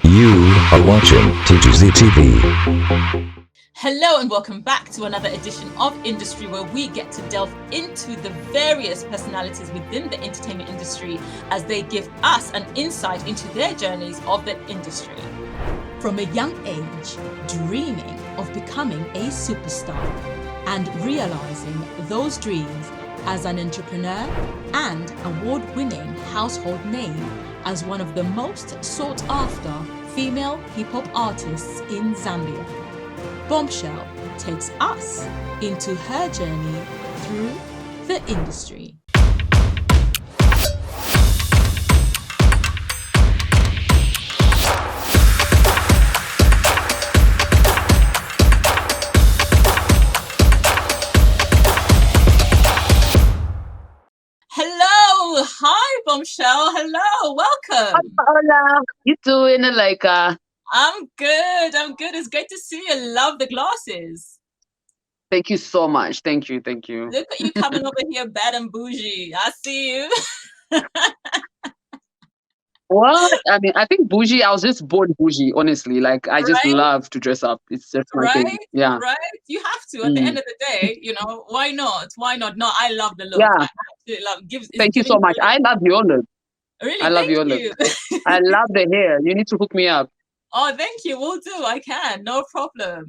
You are watching TGZ TV. Hello and welcome back to another edition of Industry, where we get to delve into the various personalities within the entertainment industry as they give us an insight into their journeys of the industry. From a young age, dreaming of becoming a superstar and realizing those dreams as an entrepreneur and award-winning household name as one of the most sought-after female hip-hop artists in Zambia. Bombshell takes us into her journey through the industry. Hello, hi Bombshell, hello, welcome. Hola, you doing like I'm good. It's great to see you. Love the glasses. Thank you so much. Thank you. Look at you coming over here bad and bougie. I see you. Well, I mean, I think bougie, I was just born bougie, honestly. Like, I just love to dress up. It's just my thing. Yeah. Right? You have to. At the end of the day, why not? No, I love the look. Yeah. I absolutely love. Thank you so much. I love your look. Really? I love your look. I love the hair. You need to hook me up. Oh, thank you. Will do. I can. No problem.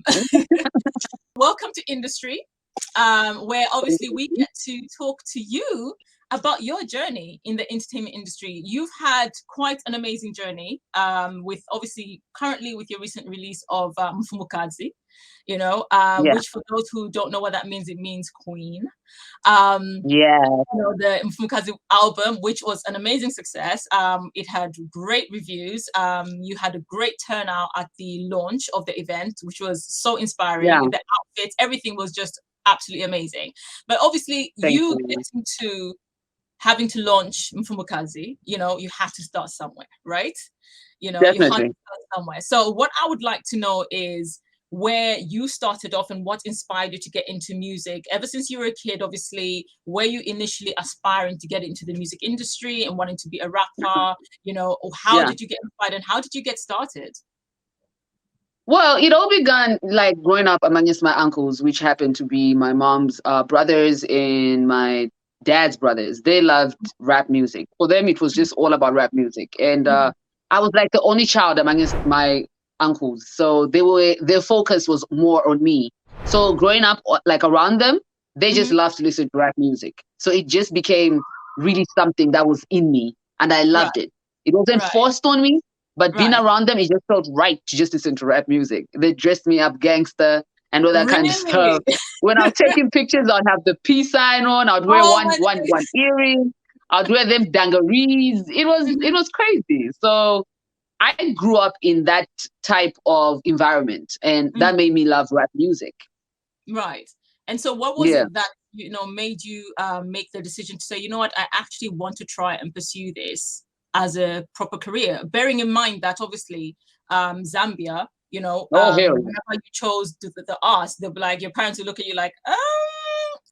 Welcome to Industry, where obviously we get to talk to you about your journey in the entertainment industry. You've had quite an amazing journey, with obviously currently with your recent release of Mfumukadzi, which for those who don't know what that means, it means queen. The Mfumukadzi album, which was an amazing success. It had great reviews. You had a great turnout at the launch of the event, which was so inspiring. The outfits, everything was just absolutely amazing. But obviously, you getting to having to launch Mfumukadzi, you have to start somewhere, right? Definitely. You have to start somewhere. So what I would like to know is where you started off and what inspired you to get into music. Ever since you were a kid, obviously, were you initially aspiring to get into the music industry and wanting to be a rapper, or how did you get inspired and how did you get started? Well, it all began like growing up amongst my uncles, which happened to be my mom's brothers and my dad's brothers. They loved rap music. For them, it was just all about rap music. And I was like the only child amongst my uncles. So their focus was more on me. So growing up like around them, they just loved to listen to rap music. So it just became really something that was in me. And I loved it. It wasn't forced on me, but being around them, it just felt right to just listen to rap music. They dressed me up gangster and all that kind of stuff. When I was taking pictures, I'd have the peace sign on. I'd wear one earring. I'd wear them dungarees. It was crazy. So I grew up in that type of environment, and that made me love rap music. Right. And so what was it that, made you make the decision to say, you know what, I actually want to try and pursue this as a proper career, bearing in mind that obviously Zambia, whenever you chose the arts, they'll be like, your parents will look at you like,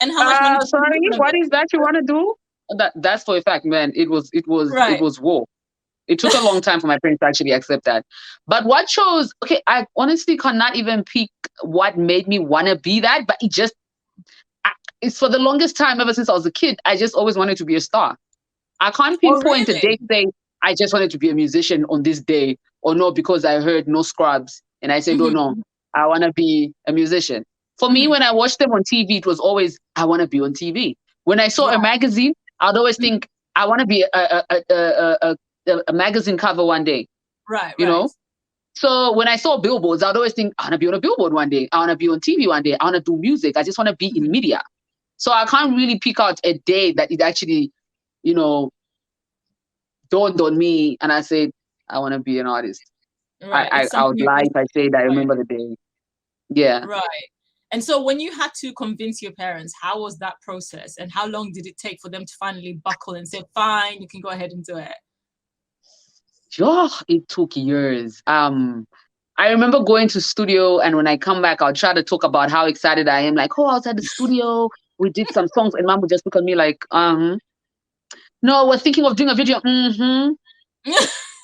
and how much money? Sorry, what is that you want to do? That's for a fact, man. It was war. It took a long time for my parents to actually accept that. But what chose, I honestly cannot even pick what made me want to be that, but it's for the longest time, ever since I was a kid, I just always wanted to be a star. I can't pinpoint a day saying I just wanted to be a musician on this day, or no, because I heard No Scrubs and I said, oh no, I want to be a musician. For me, when I watched them on TV, it was always, I want to be on TV. When I saw a magazine, I'd always think, I want to be a magazine cover one day. Right. You know? So when I saw billboards, I'd always think, I want to be on a billboard one day. I want to be on TV one day. I want to do music. I just want to be in media. So I can't really pick out a day that it actually, dawned on me and I said, I want to be an artist. Right. I would lie if I said I remember the day. Yeah. Right. And so when you had to convince your parents, how was that process? And how long did it take for them to finally buckle and say, fine, you can go ahead and do it? Oh, it took years. I remember going to studio, and when I come back, I'll try to talk about how excited I am. Like, oh, I was at the studio, we did some songs, and mom would just look at me like, no, we're thinking of doing a video.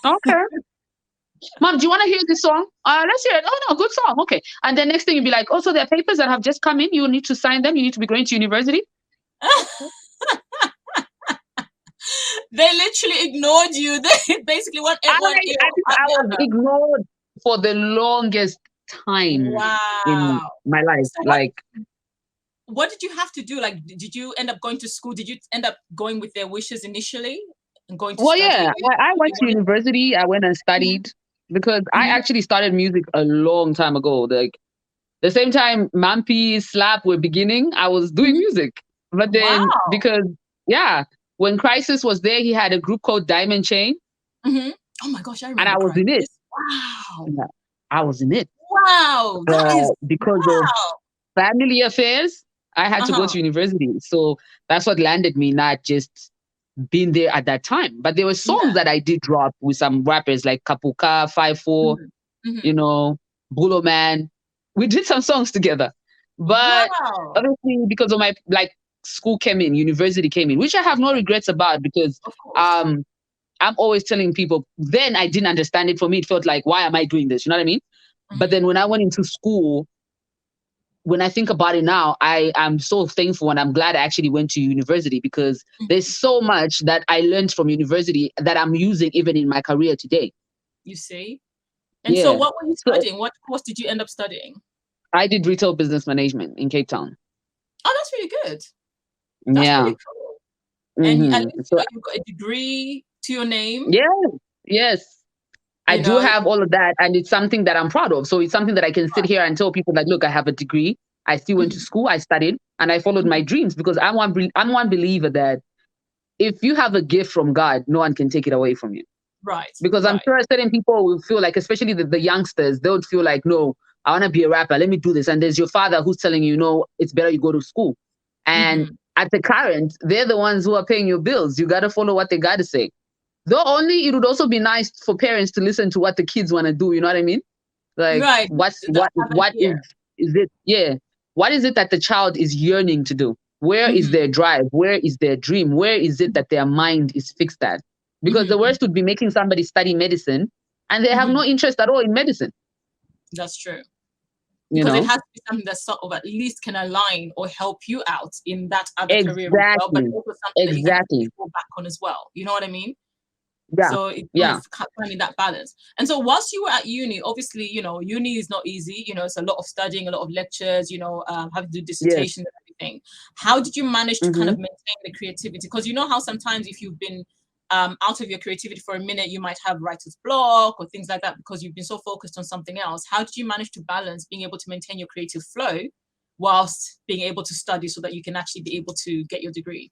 Okay. Mom, do you want to hear this song? Let's hear it. Oh no, good song. Okay. And then next thing you'll be like, oh, so there are papers that have just come in. You need to sign them. You need to be going to university. They literally ignored you. They basically want everyone. I was ignored for the longest time in Wow. my life. So Like, what did you have to do? Like, did you end up going to school? Did you end up going with their wishes initially and going to well, study? yeah, I went to university. I went and studied because I Mhm. actually started music a long time ago. Like the same time Mampi, Slap were beginning, I was doing music. But then Wow. because when Crisis was there, he had a group called Diamond Chain, Mhm. Oh my gosh, I remember. and I was in it. Wow. Yeah, I was in it. Wow. That is Because of wow. family affairs, I had to go to university. So that's what landed me, not just being there at that time. But there were songs that I did drop with some rappers like Kapuka, 5-4, Mhm. you know, Bulo Man. We did some songs together. But Wow. obviously because of my school came in, university came in, which I have no regrets about because Of course. I'm always telling people, then I didn't understand it. For me, it felt like, why am I doing this? You know what I mean? But Mhm. then when I went into school, when I think about it now, I am so thankful and I'm glad I actually went to university because there's so much that I learned from university that I'm using even in my career today. You see? And so what were you So studying? What course did you end up studying? I did retail business management in Cape Town. Oh, that's really good. That's Yeah. really cool. And at least So you got a degree to your name. yes. I You do know, have all of that, and it's something that I'm proud of. So it's something that I can sit here and tell people, like, look, I have a degree. I still went to school. I studied, and I followed my dreams because I'm one believer that if you have a gift from God, no one can take it away from you. right. Because I'm Right. sure certain people will feel like, especially the youngsters, they would feel like, no, I want to be a rapper. Let me do this. And there's your father who's telling you, no, it's better you go to school. And Mhm. at the current, they're the ones who are paying your bills. You got to follow what they got to say. Though only it would also be nice for parents to listen to what the kids want to do. You know what I mean? Like, Right. what That happened here. is it? Yeah. What is it that the child is yearning to do? Where is Mhm. their drive? Where is their dream? Where is it that their mind is fixed at? Because the Mhm. worst would be making somebody study medicine and they have Mhm. no interest at all in medicine. That's true. You Because it know? has to be something that sort of at least can align or help you out in that other career as well, but Exactly. also something that you can Exactly. actually fall back on as well. You know what I mean? Yeah. So it's Yeah. finding that balance. And so whilst you were at uni, obviously, you know, uni is not easy. You know, it's a lot of studying, a lot of lectures, you know, having to do Yes. dissertations and everything. How did you manage to kind Mm-hmm. of maintain the creativity? Because you know how sometimes if you've been out of your creativity for a minute, you might have writer's block or things like that because you've been so focused on something else. How did you manage to balance being able to maintain your creative flow whilst being able to study so that you can actually be able to get your degree?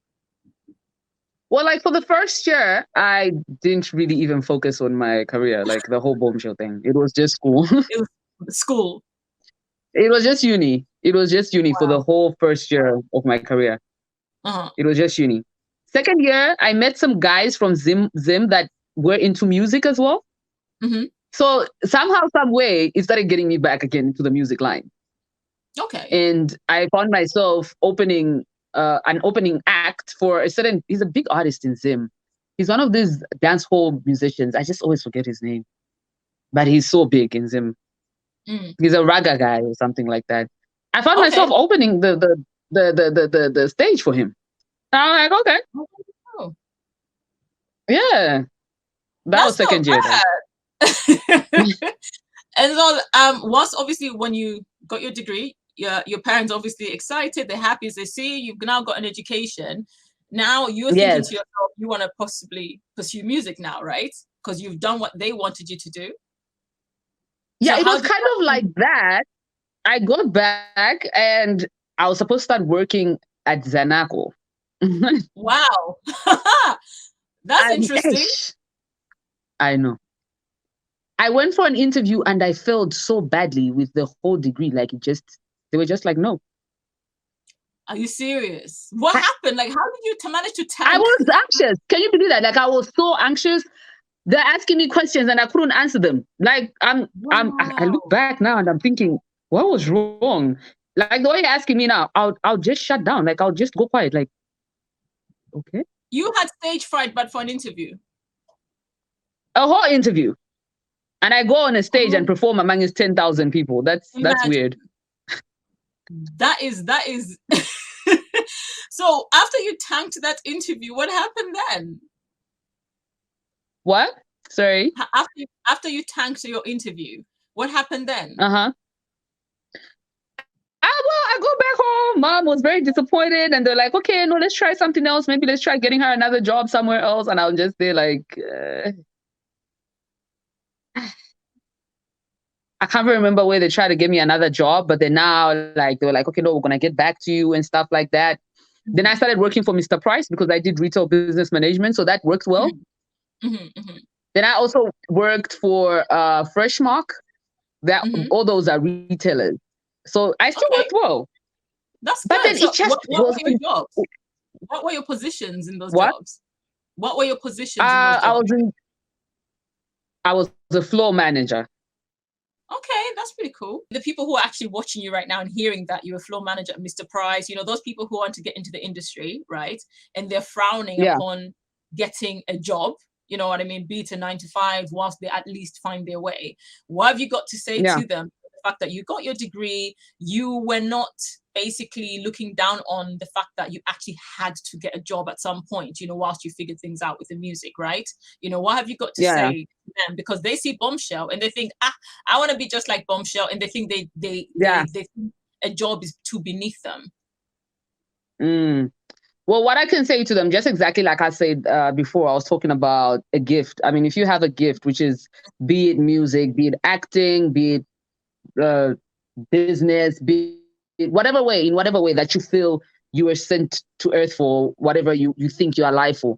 Well, like for the first year, I didn't really even focus on my career, like the whole Bombshell thing. It was just school. It was school. It was just uni. It was just uni for the whole first year of my career. Uh-huh. It was just uni. Second year, I met some guys from Zim that were into music as well. Mm-hmm. So somehow, some way, it started getting me back again to the music line. Okay. And I found myself opening an opening act for a certain. He's a big artist in Zim. He's one of these dance hall musicians. I just always forget his name, but he's so big in Zim. He's a raga guy or something like that. I found myself opening the stage for him. And I'm like, okay, Oh, yeah, that was that's second not year. bad. And so, once obviously when you got your degree, your parents obviously excited, they're happy as they see you've now got an education. Now you're thinking to yourself, you want to possibly pursue music now, right? Because you've done what they wanted you to do. Yeah, So it was kind of like that. I got back and I was supposed to start working at Zanaco. Wow. That's interesting. I know. I went for an interview and I failed so badly with the whole degree. Like they were just like, no. Are you serious? What happened? Like, how did you manage to tank? I was anxious. Can you believe that? Like, I was so anxious. They're asking me questions and I couldn't answer them. Like, I look back now and I'm thinking, what was wrong? Like the way you're asking me now, I'll just shut down. Like, I'll just go quiet. Like, okay. You had stage fright, but for an interview. A whole interview. And I go on a stage and Oh. perform amongst 10,000 people. That's Imagine. weird. That is. So after you tanked that interview, what happened then? What? Sorry. After you tanked your interview, what happened then? Well, I go back home. Mom was very disappointed, and they're like, "Okay, no, let's try something else. Maybe let's try getting her another job somewhere else." And I was just there like, I can't remember where they tried to give me another job, but then now, like, they were like, "Okay, no, we're gonna get back to you," and stuff like that. Then I started working for Mr. Price because I did retail business management, so that worked well. Then I also worked for Freshmark. That all those are retailers, so I still worked well. That's but good. then So it just what were your jobs? What were your positions in those jobs? What were your positions in those jobs? I was a floor manager. Okay, that's pretty cool. The people who are actually watching you right now and hearing that you're a floor manager at Mr. Price, you know, those people who want to get into the industry, right? And they're frowning upon getting a job, you know what I mean? Be it a 9 to 5, whilst they at least find their way. What have you got to say to them? The fact that you got your degree, you were not basically looking down on the fact that you actually had to get a job at some point, you know, whilst you figured things out with the music, right? You know, what have you got to say to them? Because they see Bombshell and they think, I want to be just like Bombshell, and they think they think a job is too beneath them. Well, what I can say to them, just exactly like I said before, I was talking about a gift. I mean, if you have a gift, which is, be it music, be it acting, be it business, be it whatever way, in whatever way that you feel you were sent to earth for, whatever you think you are alive for.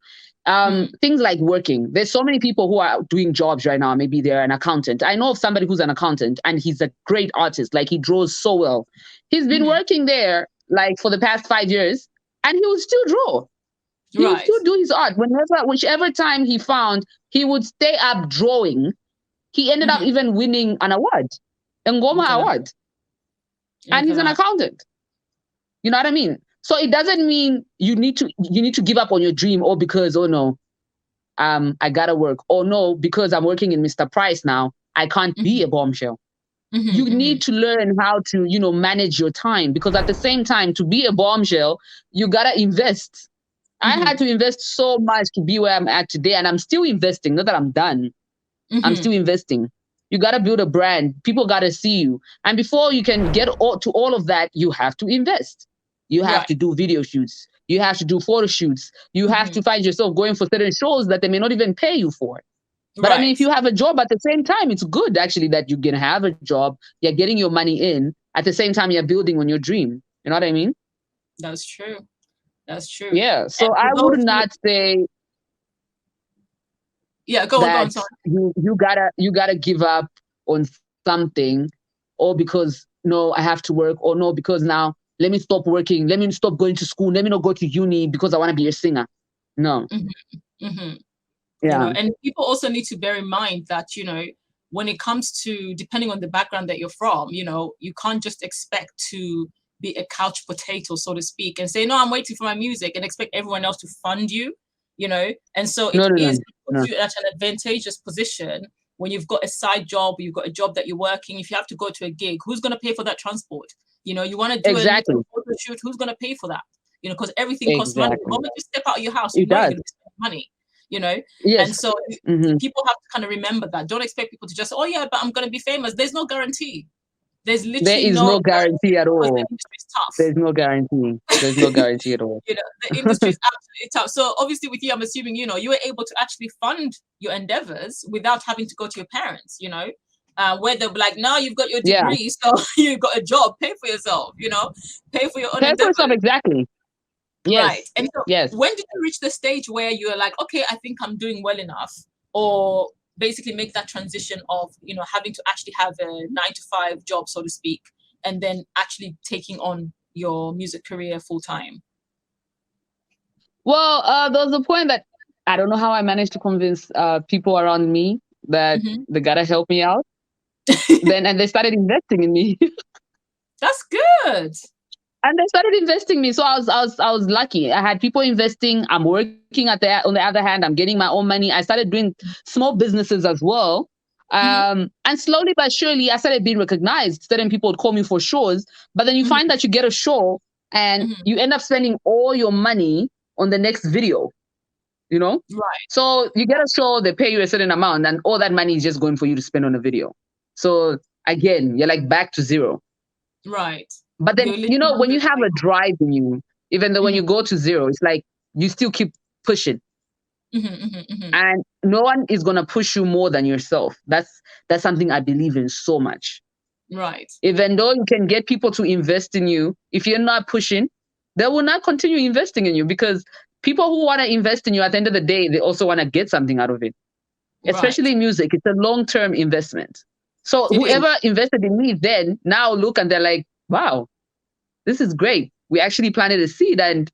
Things like working. There's so many people who are doing jobs right now. Maybe they're an accountant. I know of somebody who's an accountant and he's a great artist. Like, he draws so well. He's been working there like for the past 5 years, and he would still draw. He would still do his art. Whichever time he found, he would stay up drawing. He ended up even winning an award, a Ngoma award. And he's an accountant. You know what I mean? So it doesn't mean you need to give up on your dream, or because, oh no, I gotta work, or no, because I'm working in Mr. Price now, I can't be a Bombshell. You need to learn how to, you know, manage your time, because at the same time, to be a Bombshell, you gotta invest. I had to invest so much to be where I'm at today, and I'm still investing. Not that I'm done. I'm still investing. You got to build a brand. People got to see you. And before you can get to all of that, you have to invest. You have to do video shoots. You have to do photo shoots. You have to find yourself going for certain shows that they may not even pay you for. But I mean, if you have a job at the same time, it's good actually that you can have a job. You're getting your money in. At the same time, you're building on your dream. You know what I mean? That's true. That's true. Yeah. So I would not say... go on. Sorry. You gotta give up on something, or because, no, I have to work, or no, because now let me stop working, let me stop going to school, let me not go to uni because I want to be a singer. No. You know, and people also need to bear in mind that, you know, when it comes to, depending on the background that you're from, you know, you can't just expect to be a couch potato, so to speak, and say, no, I'm waiting for my music, and expect everyone else to fund you. You know, and so it puts you at an advantageous position when you've got a side job, you've got a job that you're working. If you have to go to a gig, who's going to pay for that transport? You know, you want to do a photo shoot, who's going to pay for that? You know, because everything costs money. The moment you step out of your house, you know you're going to spend money. You know, and so people have to kind of remember that. Don't expect people to just, oh yeah, but I'm going to be famous. There's no guarantee. There is no guarantee at all. The industry is tough. There's no guarantee. There's no guarantee at all. You know, the industry is absolutely tough. So obviously with you, I'm assuming, you know, you were able to actually fund your endeavors without having to go to your parents, you know, where they're like, now you've got your degree, so you've got a job, pay for yourself, you know, pay for your own endeavors. For yourself, exactly. Yes. Right. And so when did you reach the stage where you were like, okay, I think I'm doing well enough, or basically make that transition of, you know, having to actually have a 9-to-5 job, so to speak, and then actually taking on your music career full time? Well, there was a point that I don't know how I managed to convince people around me that they gotta help me out. And they started investing in me. That's good. And they started investing in me. So I was lucky. I had people investing. I'm working on the other hand, I'm getting my own money. I started doing small businesses as well. And slowly but surely, I started being recognized. Certain people would call me for shows, but then you find that you get a show and you end up spending all your money on the next video, Right. So you get a show, they pay you a certain amount, and all that money is just going for you to spend on a video. So again, you're like back to zero. Right. But then, when you have a drive in you, even though when you go to zero, it's like you still keep pushing. And no one is going to push you more than yourself. That's something I believe in so much. Right. Even though you can get people to invest in you, if you're not pushing, they will not continue investing in you, because people who want to invest in you, at the end of the day, they also want to get something out of it. Especially music. It's a long-term investment. So whoever invested in me then now look and they're like, wow, this is great. We actually planted a seed and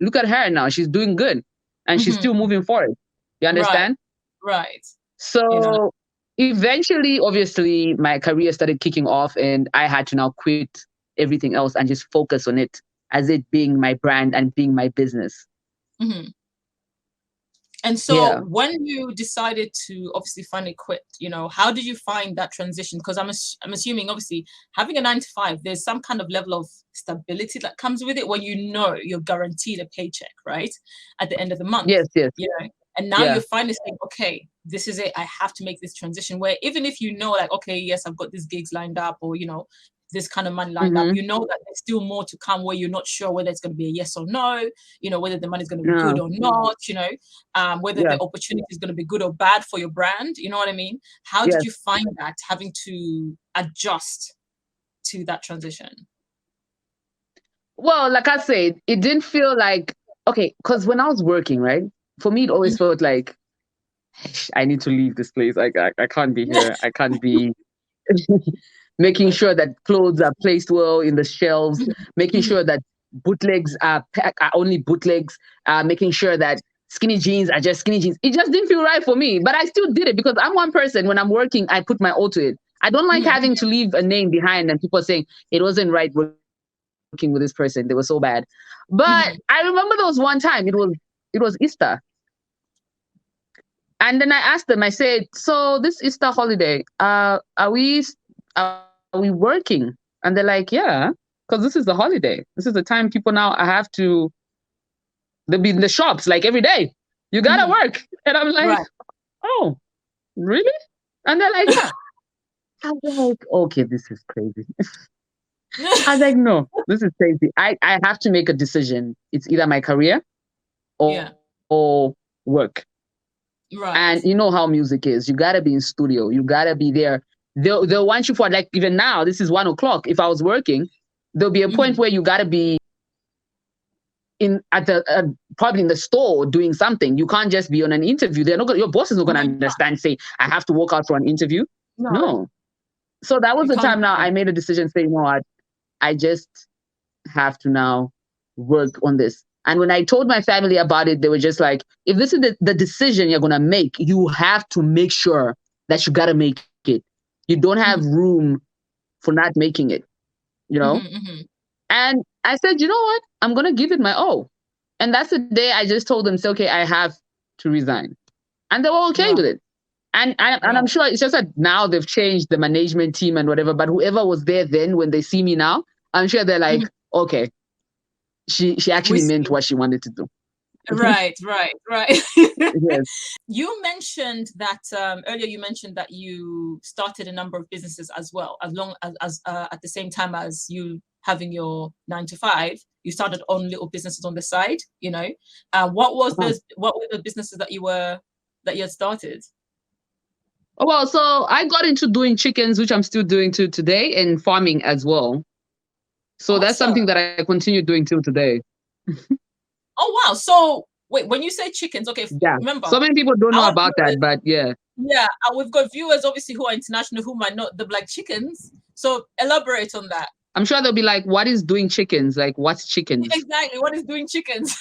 look at her now. She's doing good. And she's still moving forward. You understand? Right. So eventually, obviously, my career started kicking off and I had to now quit everything else and just focus on it as it being my brand and being my business. And so when you decided to obviously finally quit, how did you find that transition? Because I'm assuming, obviously, having a 9-to-5, there's some kind of level of stability that comes with it when you're guaranteed a paycheck, right? At the end of the month. Yes. And now you're finally saying, okay, this is it. I have to make this transition, where even if like, okay, yes, I've got these gigs lined up, or, this kind of money lined up, that there's still more to come, where you're not sure whether it's going to be a yes or no, whether the money's going to be good or not, whether the opportunity is going to be good or bad for your brand. You know what I mean? How did you find that, having to adjust to that transition? Well, like I said, it didn't feel like, okay, because when I was working, right, for me, it always felt like, I need to leave this place. I can't be here. I can't be making sure that clothes are placed well in the shelves, making sure that bootlegs are only bootlegs, making sure that skinny jeans are just skinny jeans. It just didn't feel right for me, but I still did it because I'm one person. When I'm working, I put my all to it. I don't like having to leave a name behind and people saying it wasn't right working with this person. They were so bad. But I remember there was one time, it was Easter. And then I asked them, I said, so this Easter holiday, are we working? And they're like, yeah, because this is the holiday. This is the time people now they'll be in the shops like every day. You gotta work. And I'm like, oh, really? And they're like, yeah. I was like, okay, this is crazy. I was like, no, this is crazy. I have to make a decision. It's either my career or work. Right. And you know how music is. You gotta be in studio. You gotta be there. They'll want you for, like, even now, this is 1:00. If I was working, there'll be a point where you gotta be probably in the store doing something. You can't just be on an interview. Your boss is not gonna understand. Say, I have to walk out for an interview. No. So that was the time now I made a decision saying, no, I just have to now work on this. And when I told my family about it, they were just like, if this is the decision you're going to make, you have to make sure that you got to make it. You don't have room for not making it, And I said, you know what? I'm going to give it my all. And that's the day I just told them, say, okay, I have to resign. And they were okay with it. And I'm sure it's just that now they've changed the management team and whatever, but whoever was there then, when they see me now, I'm sure they're like, okay, she actually meant what she wanted to do. Right. Yes. You mentioned that earlier. You mentioned that you started a number of businesses as well, as long as at the same time as you having your 9-to-5, you started on little businesses on the side. What were the businesses that you had started? Well, so I got into doing chickens, which I'm still doing till today, and farming as well. So that's something that I continue doing till today. Oh, wow. So wait, when you say chickens, okay, remember. So many people don't know about that, but yeah. Yeah, we've got viewers, obviously, who are international, who might not, they're like, chickens. So elaborate on that. I'm sure they'll be like, what is doing chickens? Like, what's chickens? Exactly, what is doing chickens?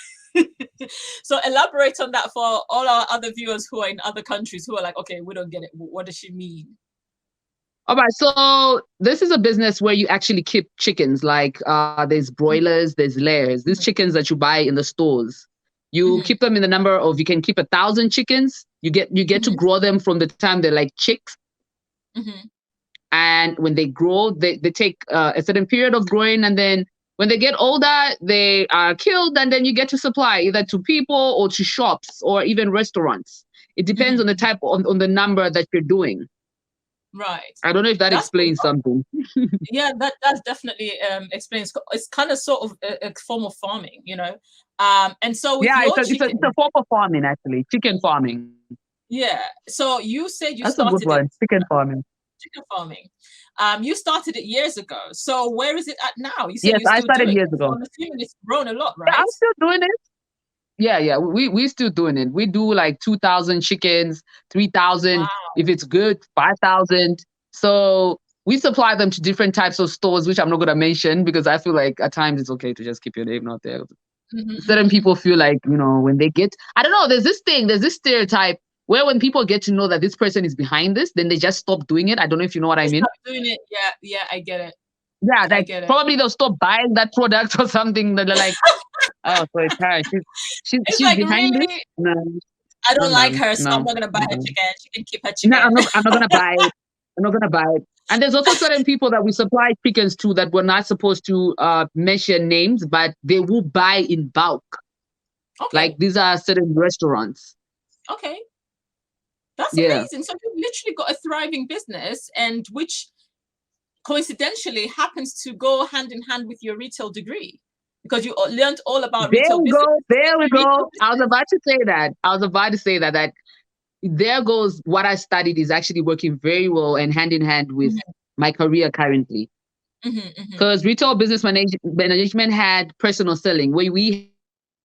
So elaborate on that for all our other viewers who are in other countries who are like, okay, we don't get it. What does she mean? All right, so this is a business where you actually keep chickens. Like there's broilers, there's layers. These chickens that you buy in the stores, you keep them in the number of, you can keep 1,000 chickens. You get to grow them from the time they're like chicks And when they grow, they take a certain period of growing, and then when they get older, they are killed, and then you get to supply either to people or to shops or even restaurants. It depends on the type, on the number that you're doing. Right. I don't know if that explains something. Yeah, that definitely explains. It's kind of sort of a form of farming, and so with your it's a form of farming, actually, chicken farming. Yeah. So you said you That's started a good one, chicken farming. Chicken farming. You started it years ago. So where is it at now? You said yes, I started years ago. So I'm assuming it's grown a lot, right? Yeah, I'm still doing it. Yeah, we're still doing it. We do like 2,000 chickens, 3,000 if it's good, 5,000. So we supply them to different types of stores, which I'm not gonna mention because I feel like at times it's okay to just keep your name out there. Certain people feel like, when they get, I don't know, there's this stereotype where when people get to know that this person is behind this, then they just stop doing it. I don't know if you know what I mean. Stop doing it. Yeah, I get it. Yeah, like probably they'll stop buying that product or something. That they're like, oh, so it's her. She's like, behind really? it. No, I don't like her, so I'm not gonna buy her chicken. She can keep her chicken. No, I'm not gonna buy it. I'm not gonna buy it. And there's also certain people that we supply chickens to that we're not supposed to mention names, but they will buy in bulk. Okay. Like these are certain restaurants. Okay. That's amazing. So you've literally got a thriving business, and which coincidentally happens to go hand in hand with your retail degree, because you learned all about retail business. There we go. I was about to say that. That there goes what I studied is actually working very well and hand in hand with my career currently. Because retail business management had personal selling, where we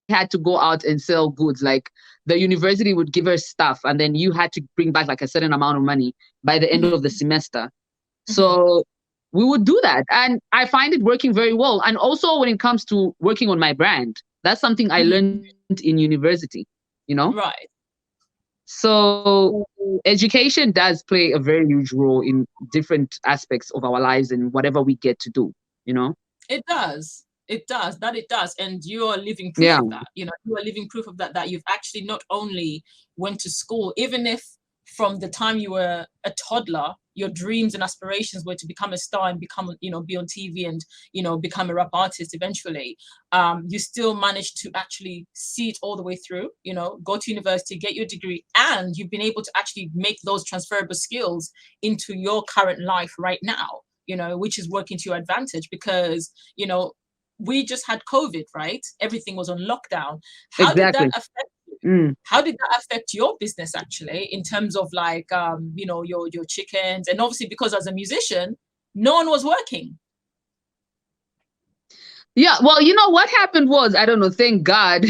had to go out and sell goods. Like the university would give us stuff, and then you had to bring back like a certain amount of money by the end of the semester. So we would do that, and I find it working very well. And also when it comes to working on my brand, that's something I learned in university, Right. So education does play a very huge role in different aspects of our lives and whatever we get to do, It does. That it does. And you are living proof of that. You are living proof of that you've actually not only went to school, even if from the time you were a toddler, your dreams and aspirations were to become a star and become, be on TV and, become a rap artist eventually. You still managed to actually see it all the way through, go to university, get your degree, and you've been able to actually make those transferable skills into your current life right now, which is working to your advantage because, we just had COVID, right? Everything was on lockdown. How did that affect you? How did that affect your business actually in terms of like, your chickens? And obviously because as a musician, no one was working. Yeah, well, what happened was, I don't know, thank God.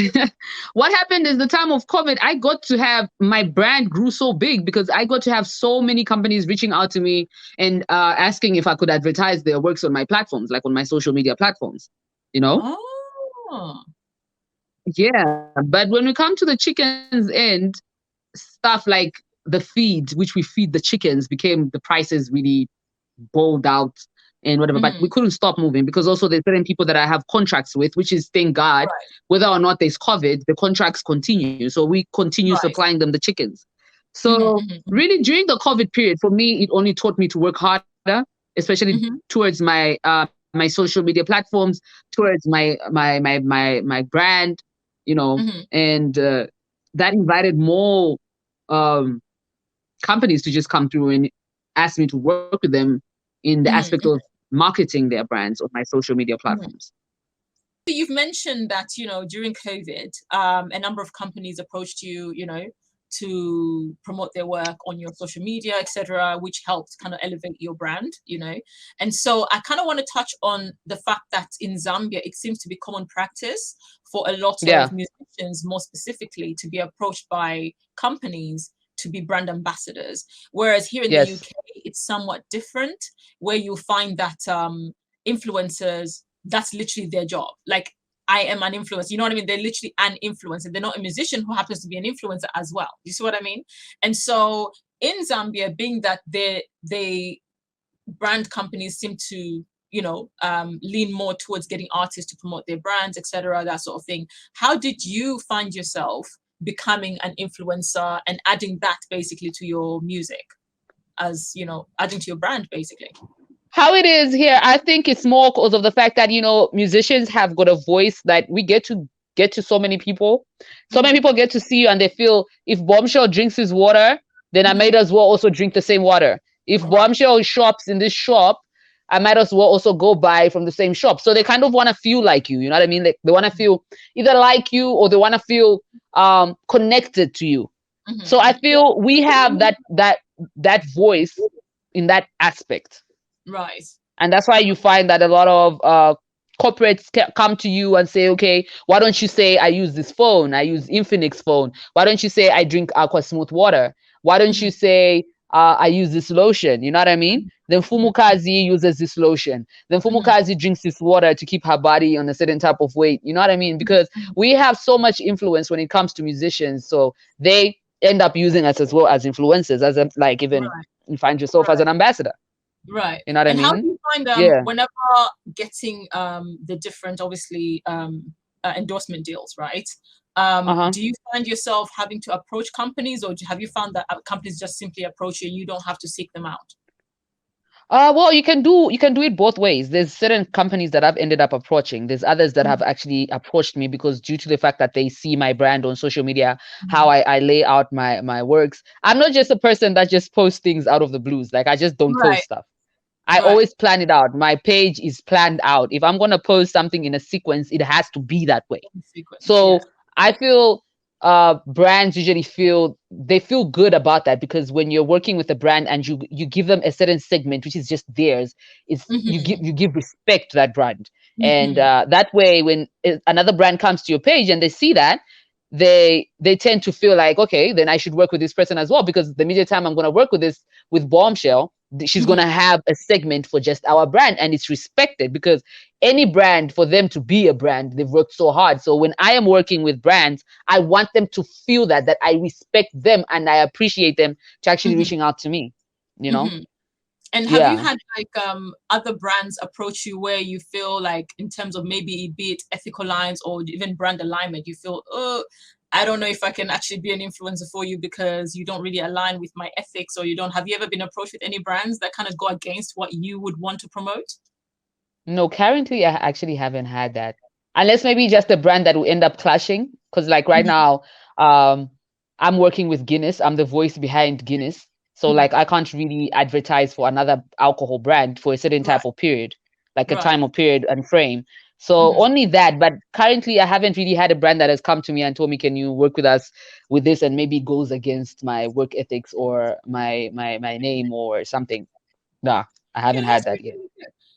What happened is the time of COVID, I got to have, my brand grew so big because I got to have so many companies reaching out to me and asking if I could advertise their works on my platforms, like on my social media platforms, Oh. Yeah, but when we come to the chickens end, stuff like the feed, which we feed the chickens, became the prices really bowled out and whatever. But we couldn't stop moving because also there's certain people that I have contracts with, which is thank God, whether or not there's COVID, the contracts continue. So we continue supplying them the chickens. So really during the COVID period, for me, it only taught me to work harder, especially towards my my social media platforms, towards my brand, and that invited more companies to just come through and ask me to work with them in the aspect of marketing their brands on my social media platforms. You've mentioned that, during COVID, a number of companies approached you, to promote their work on your social media, etc., which helped kind of elevate your brand, And so I kind of want to touch on the fact that in Zambia, it seems to be common practice for a lot of musicians, more specifically, to be approached by companies to be brand ambassadors. Whereas here in the UK, it's somewhat different, where you find that influencers, that's literally their job. Like, I am an influencer, you know what I mean? They're literally an influencer. They're not a musician who happens to be an influencer as well. You see what I mean? And so in Zambia, being that they brand companies seem to, lean more towards getting artists to promote their brands, etc., that sort of thing. How did you find yourself becoming an influencer and adding that basically to your music? as, you know, adding to your brand basically? How it is here, I think it's more because of the fact that, you know, musicians have got a voice that we get to so many people. So many people get to see you and they feel if Bombshell drinks his water, then I might as well also drink the same water. If Bombshell shops in this shop, I might as well also go buy from the same shop. So they kind of want to feel like you know what I mean? Like they want to feel either like you or they want to feel connected to you. So I feel we have that voice in that aspect. Right. And that's why you find that a lot of corporates come to you and say, okay, why don't you say I use this phone? I use Infinix phone. Why don't you say I drink Aqua Smooth water? Why don't you say I use this lotion? You know what I mean? Then Mfumukadzi uses this lotion. Then Mfumukadzi drinks this water to keep her body on a certain type of weight. You know what I mean? Because we have so much influence when it comes to musicians. So they end up using us as well as influencers, as like even you find yourself as an ambassador. Right. You know what I mean? How do you find whenever getting the different, obviously, endorsement deals, right? Do you find yourself having to approach companies, or have you found that companies just simply approach you and you don't have to seek them out? Well, you can do it both ways. There's certain companies that I've ended up approaching. There's others that have actually approached me because due to the fact that they see my brand on social media, how I lay out my works. I'm not just a person that just posts things out of the blues. Like I just don't post stuff. I always plan it out. My page is planned out. If I'm going to post something in a sequence, it has to be that way. So I feel brands usually feel good about that, because when you're working with a brand and you give them a certain segment which is just theirs, it's you give respect to that brand. And that way when another brand comes to your page and they see that, they tend to feel like, okay, then I should work with this person as well, because the immediate time I'm going to work with Bombshell, she's going to have a segment for just our brand, and it's respected, because any brand, for them to be a brand, they've worked so hard. So when I am working with brands, I want them to feel that I respect them and I appreciate them to actually reaching out to me, you know? And have you had like other brands approach you where you feel like, in terms of maybe be it ethical lines or even brand alignment, you feel, oh, I don't know if I can actually be an influencer for you because you don't really align with my ethics, or have you ever been approached with any brands that kind of go against what you would want to promote? No, currently I actually haven't had that, unless maybe just a brand that will end up clashing. Because like right now, I'm working with Guinness. I'm the voice behind Guinness. So like I can't really advertise for another alcohol brand for a certain type of period, like a time or period and frame. So only that. But currently I haven't really had a brand that has come to me and told me, can you work with us with this, and maybe goes against my work ethics or my name or something. Nah, I haven't had that yet.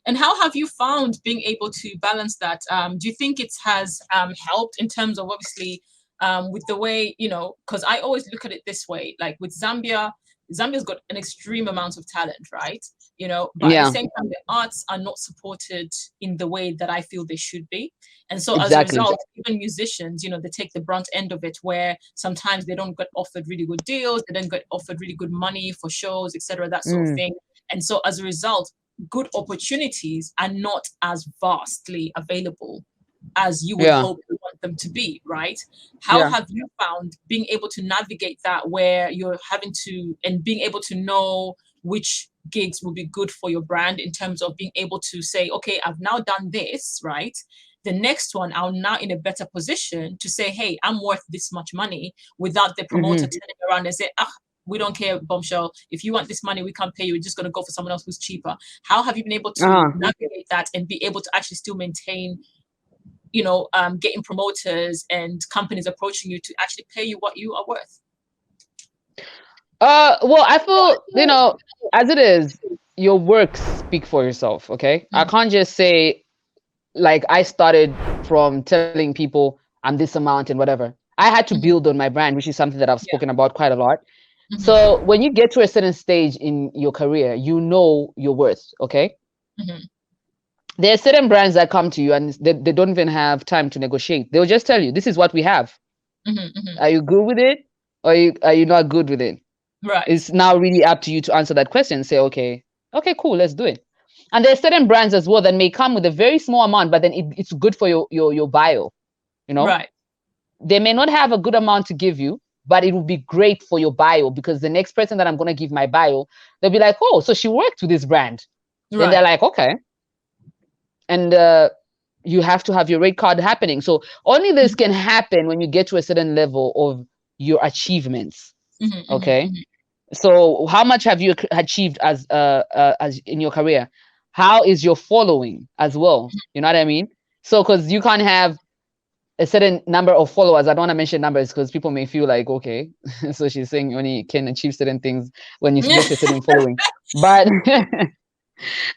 And how have you found being able to balance that? Do you think it has helped in terms of, obviously, with the way, because I always look at it this way, like with Zambia's got an extreme amount of talent, right? But at the same time, the arts are not supported in the way that I feel they should be. And so as a result, even musicians, they take the brunt end of it, where sometimes they don't get offered really good deals, they don't get offered really good money for shows, etc., that sort of thing. And so as a result, good opportunities are not as vastly available as you would hope you want them to be, right? How have you found being able to navigate that, where you're having to, and being able to know which gigs will be good for your brand, in terms of being able to say, okay, I've now done this, right? The next one, I'm now in a better position to say, hey, I'm worth this much money, without the promoter turning around and say, we don't care, Bombshell. If you want this money, we can't pay you. We're just going to go for someone else who's cheaper. How have you been able to navigate that and be able to actually still maintain, getting promoters and companies approaching you to actually pay you what you are worth? Well, I feel, as it is, your works speak for yourself, okay? I can't just say, like, I started from telling people I'm this amount and whatever. I had to build on my brand, which is something that I've spoken about quite a lot. So when you get to a certain stage in your career, you know your worth, okay? There are certain brands that come to you and they don't even have time to negotiate. They'll just tell you, this is what we have. Are you good with it, or are you not good with it? Right. It's now really up to you to answer that question and say, okay, cool, let's do it. And there are certain brands as well that may come with a very small amount, but then it's good for your bio, Right. They may not have a good amount to give you, but it would be great for your bio, because the next person that I'm going to give my bio, they'll be like, oh, so she worked with this brand. Then they're like, okay. And you have to have your rate card happening. So only this can happen when you get to a certain level of your achievements. Okay. So how much have you achieved as in your career? How is your following as well? You know what I mean? So because you can't have a certain number of followers. I don't want to mention numbers because people may feel like, okay, so she's saying you only can achieve certain things when you get a certain following. But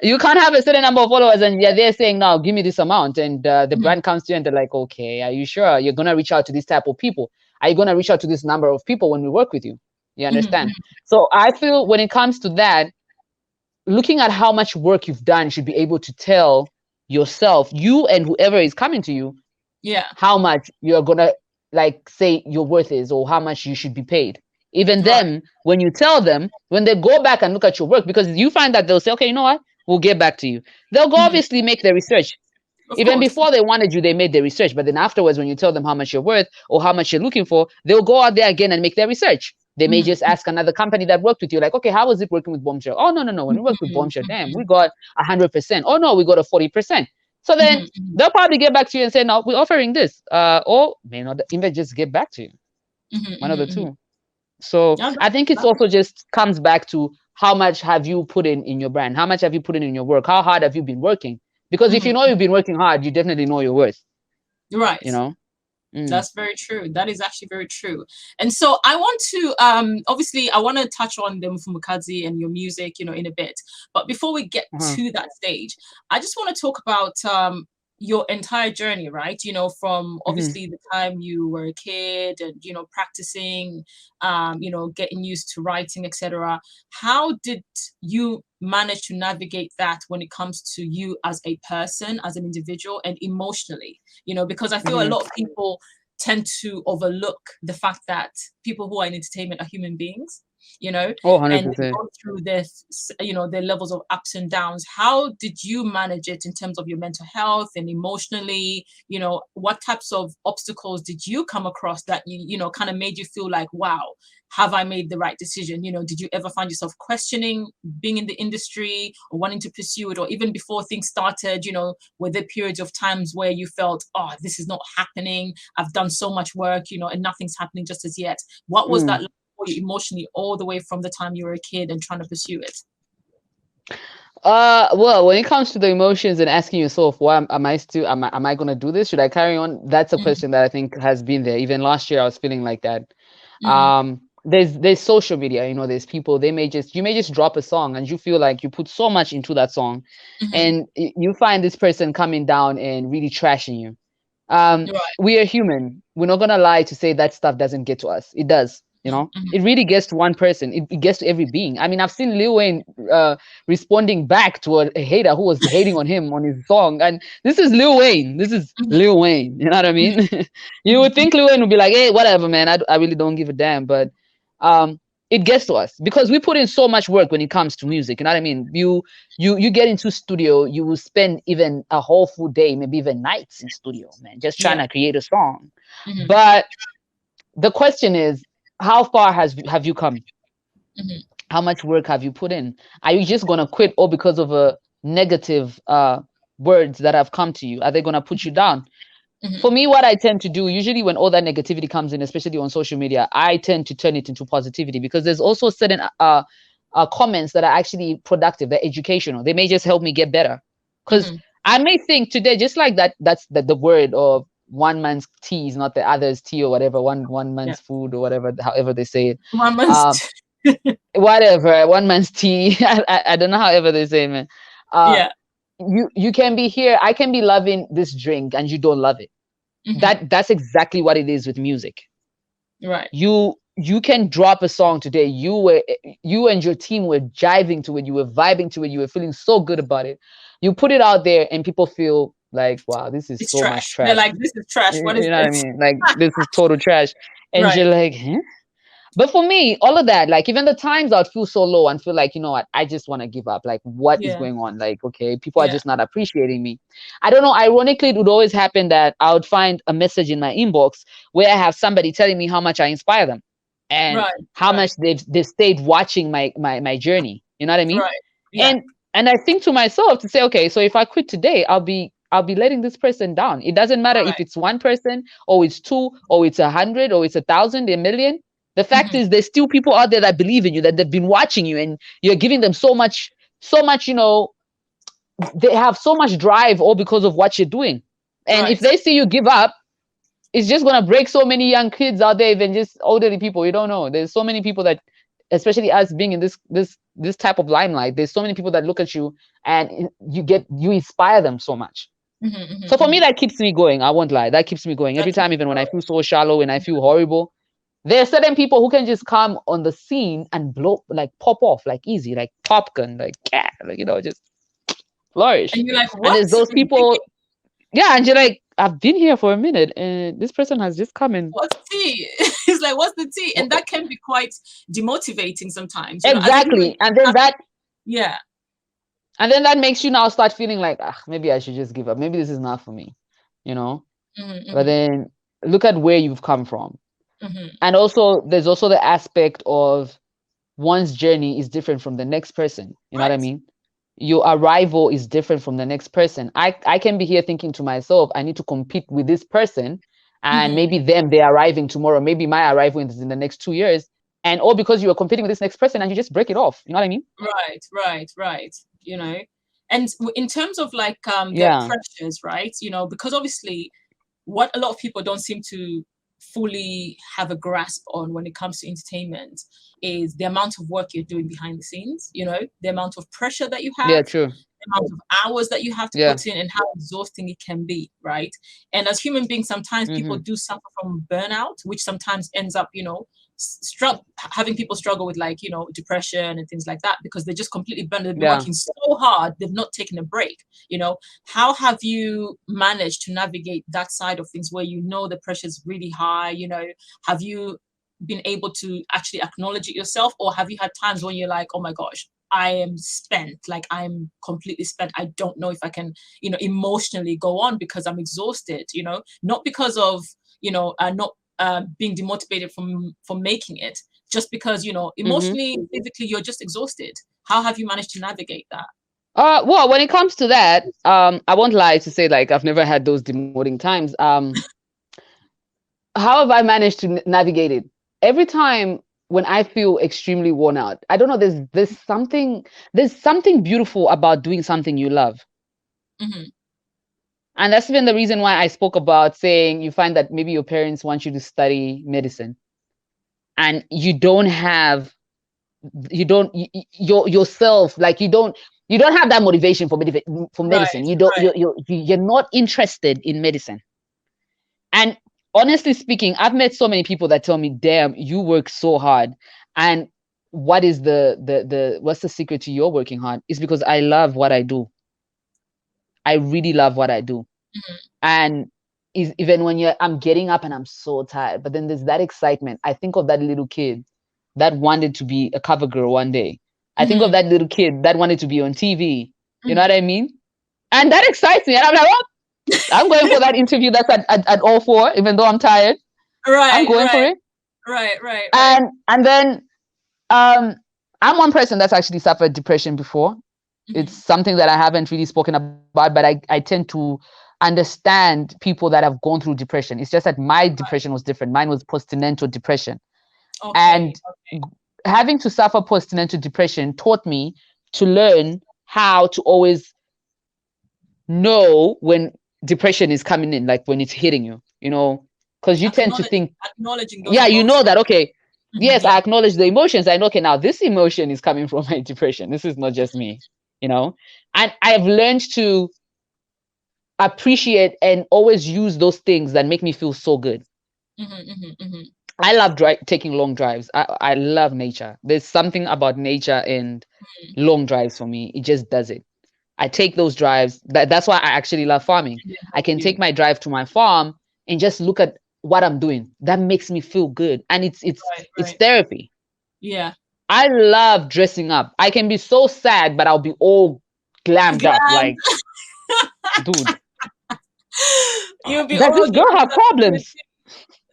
you can't have a certain number of followers and they're saying, now give me this amount. And the brand comes to you and they're like, okay, are you sure you're going to reach out to this type of people? Are you going to reach out to this number of people when we work with you? You understand? So I feel when it comes to that, looking at how much work you've done, you should be able to tell yourself, you and whoever is coming to you, how much you're going to like say your worth is, or how much you should be paid. Even them, when you tell them, when they go back and look at your work, because you find that they'll say, okay, you know what? We'll get back to you. They'll go obviously make their research. Even before they wanted you, they made their research. But then afterwards, when you tell them how much you're worth or how much you're looking for, they'll go out there again and make their research. They may just ask another company that worked with you, like, okay, how was it working with Bombshell? Oh, no. When we worked with Bombshell, damn, we got 100%. Oh, no, we got a 40%. So then they'll probably get back to you and say, no, we're offering this. Or may not even just get back to you. One of the two. So I think it's also just comes back to how much have you put in your brand? How much have you put in your work? How hard have you been working? Because if you know you've been working hard, you definitely know your worth. Right. You know? That's very true. That is actually very true. And so I want to, obviously, I want to touch on the Mfumukadzi and your music, in a bit. But before we get to that stage, I just want to talk about your entire journey, right? From obviously the time you were a kid and, practicing, getting used to writing, etc. How did you manage to navigate that when it comes to you as a person, as an individual, and emotionally? Because I feel a lot of people tend to overlook the fact that people who are in entertainment are human beings, and they go through this, their levels of ups and downs. How did you manage it in terms of your mental health and emotionally? What types of obstacles did you come across that you kind of made you feel like, wow, have I made the right decision? Did you ever find yourself questioning being in the industry or wanting to pursue it? Or even before things started, were there periods of times where you felt, oh, this is not happening, I've done so much work, and nothing's happening just as yet? What was that like for you emotionally, all the way from the time you were a kid and trying to pursue it? Well, when it comes to the emotions and asking yourself, why am I going to do this? Should I carry on? That's a question that I think has been there. Even last year, I was feeling like that. There's social media, there's people, you may just drop a song and you feel like you put so much into that song and you find this person coming down and really trashing you. We are human. We're not going to lie to say that stuff doesn't get to us. It does. It really gets to one person. It gets to every being. I mean, I've seen Lil Wayne responding back to a hater who was hating on him on his song. And this is Lil Wayne. Lil Wayne. You know what I mean? You would think Lil Wayne would be like, hey, whatever, man. I really don't give a damn. But it gets to us because we put in so much work when it comes to music. You know what I mean? You get into studio, you will spend even a whole full day, maybe even nights in studio, man, just trying to create a song. But the question is, how far have you come? How much work have you put in? Are you just gonna quit all because of a negative words that have come to you? Are they gonna put you down? For me, what I tend to do usually when all that negativity comes in, especially on social media, I tend to turn it into positivity, because there's also certain comments that are actually productive, they're educational. They may just help me get better. Because I may think today, just like that's the word of one man's tea is not the other's tea, or whatever, one man's food, or whatever, however they say it. One man's whatever, one man's tea. I don't know, however they say, man. You can be here, I can be loving this drink and you don't love it. That's exactly what it is with music. Right. You can drop a song today. You and your team were jiving to it, you were vibing to it, you were feeling so good about it. You put it out there and people feel like, wow, this is so much trash. They're like, this is trash. What is this? What I mean? Like, this is total trash. And you're like, huh? But for me, all of that, like even the times I'd feel so low and feel like, you know what, I just want to give up. Like, what is going on? Like, okay, people are just not appreciating me. I don't know. Ironically, it would always happen that I would find a message in my inbox where I have somebody telling me how much I inspire them. and Right. how Right. much they've stayed watching my journey. You know what I mean? Right. Yeah. And I think to myself to say, okay, so if I quit today, I'll be letting this person down. It doesn't matter if Right. it's one person or it's two or it's 100 or it's 1,000, a million. The fact Mhm. is, there's still people out there that believe in you, that they've been watching you, and you're giving them so much, you know, they have so much drive all because of what you're doing. And if Right. they see you give up, it's just gonna break so many young kids out there, even just elderly people. You don't know. There's so many people that, especially us being in this type of limelight, there's so many people that look at you and you inspire them so much. Mhm, mhm, So for me, mhm. that keeps me going. I won't lie. That keeps me going every That keeps time, even when I going. feel so shallow and I feel horrible. There are certain people who can just come on the scene and blow, like pop off, like easy, like popcorn, like yeah, like, you know, just flourish. And you're like, And what? there's those And you're thinking, people, yeah, and you're like, I've been here for a minute, and this person has just come in. what's tea? It's like, what's the tea? And that can be quite demotivating sometimes, you know, as a human. Exactly. And then Yeah. that makes you now start feeling like, ah, maybe I should just give up. Maybe this is not for me, you know? Mhm, But mhm, then look at where you've come from. mhm. And also, there's also the aspect of one's journey is different from the next person. You know what I Right. mean? Your arrival is different from the next person. I can be here thinking to myself, I need to compete with this person, and Mhm. maybe they're arriving tomorrow. Maybe my arrival is in the next 2 years. And all because you are competing with this next person and you just break it off. You know what I mean? Right, right, right. You know, and in terms of like the Yeah. pressures, right? You know, because obviously what a lot of people don't seem to fully have a grasp on when it comes to entertainment is the amount of work you're doing behind the scenes, you know, the amount of pressure that you Yeah, have, true. the amount of hours that you have to Yeah. put in, and how exhausting it can be, right? And as human beings, sometimes people Mm-hmm. do suffer from burnout, which sometimes ends up, you know, having people struggle with, like, you know, depression and things like that, because they're just completely burned. They've been Yeah. working so hard, they've not taken a break. You know, how have you managed to navigate that side of things where you know the pressure is really high? You know, have you been able to actually acknowledge it yourself, or have you had times when you're like, oh my gosh, I am spent, like I'm completely spent, I don't know if I can, you know, emotionally go on because I'm exhausted, you know, not because of, you know, not being demotivated from making it, just because, you know, Mm-hmm. emotionally, physically, you're just exhausted. How have you managed to navigate that? Well, when it comes to that, I won't lie to say like I've never had those demoting times. How have I managed to navigate it? Every time when I feel extremely worn out, I don't know. There's something beautiful about doing something you love, Mm-hmm. and that's even the reason why I spoke about saying you find that maybe your parents want you to study medicine, and you don't yourself, like you don't have that motivation for medicine. Right, You don't right. you're not interested in medicine. And honestly speaking, I've met so many people that tell me, damn, you work so hard. And what is what's the secret to your working hard? It's because I love what I do. I really love what I do. Mm-hmm. And even when I'm getting up and I'm so tired, but then there's that excitement. I think of that little kid that wanted to be a cover girl one day. I think of Mm-hmm. that little kid that wanted to be on TV. You know Mm-hmm. what I mean? And that excites me. And I'm like, oh, I'm going for that interview that's at all four, even though I'm tired. I'm Right, going for right, it. right, right, right. And then I'm one person that's actually suffered depression before. It's Mm-hmm. something that I haven't really spoken about, but I tend to understand people that have gone through depression. It's just that my depression was different. Mine was postnatal depression. Okay, And okay. having to suffer postnatal depression taught me to learn how to always know when depression is coming in, like when it's hitting you, you know, because you tend to think, Acknowledging those yeah, you know emotions. that, okay, Mm-hmm. yes, Yeah. I acknowledge the emotions. I know, okay, now this emotion is coming from my depression. This is not just me, you know, and I've learned to appreciate and always use those things that make me feel so good. Mm-hmm, mm-hmm, mm-hmm. I love taking long drives. I love nature. There's something about nature and long drives for me. It just does it. I take those drives. That's why I actually love farming. They I help can you. take my drive to my farm and just look at what I'm doing. That makes me feel good. And Right, it's right. therapy. Yeah. I love dressing up. I can be so sad, but I'll be all glammed up. Glam. Like, dude, You'll be does all this girl have glammed up. problems?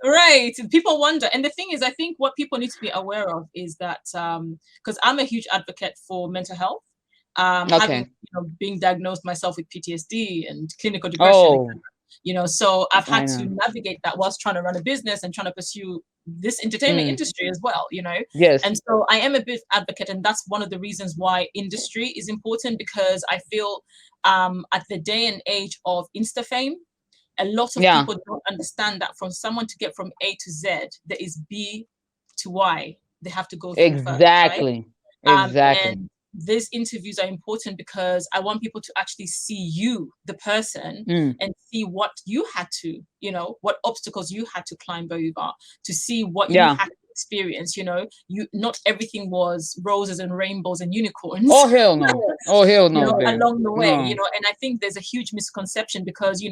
Right. People wonder. And the thing is, I think what people need to be aware of is that because I'm a huge advocate for mental health, having, Okay. being diagnosed myself with PTSD and clinical depression, Oh, so I've I had to know. navigate that whilst trying to run a business and trying to pursue this entertainment Mm, industry as well. yes. And so I am a big advocate, and that's one of the reasons why industry is important, because I feel at the day and age of Insta fame, a lot of Yeah. people don't understand that from someone to get from A to Z, there is B to Y they have to go through first, right? Exactly. Exactly. And these interviews are important because I want people to actually see you, the person, Mm, and see what you had to, what obstacles you had to climb over, to see what you yeah. had to experience. You not everything was roses and rainbows and unicorns. Oh hell no. Oh hell no, babe. Along the way, No. and I think there's a huge misconception because,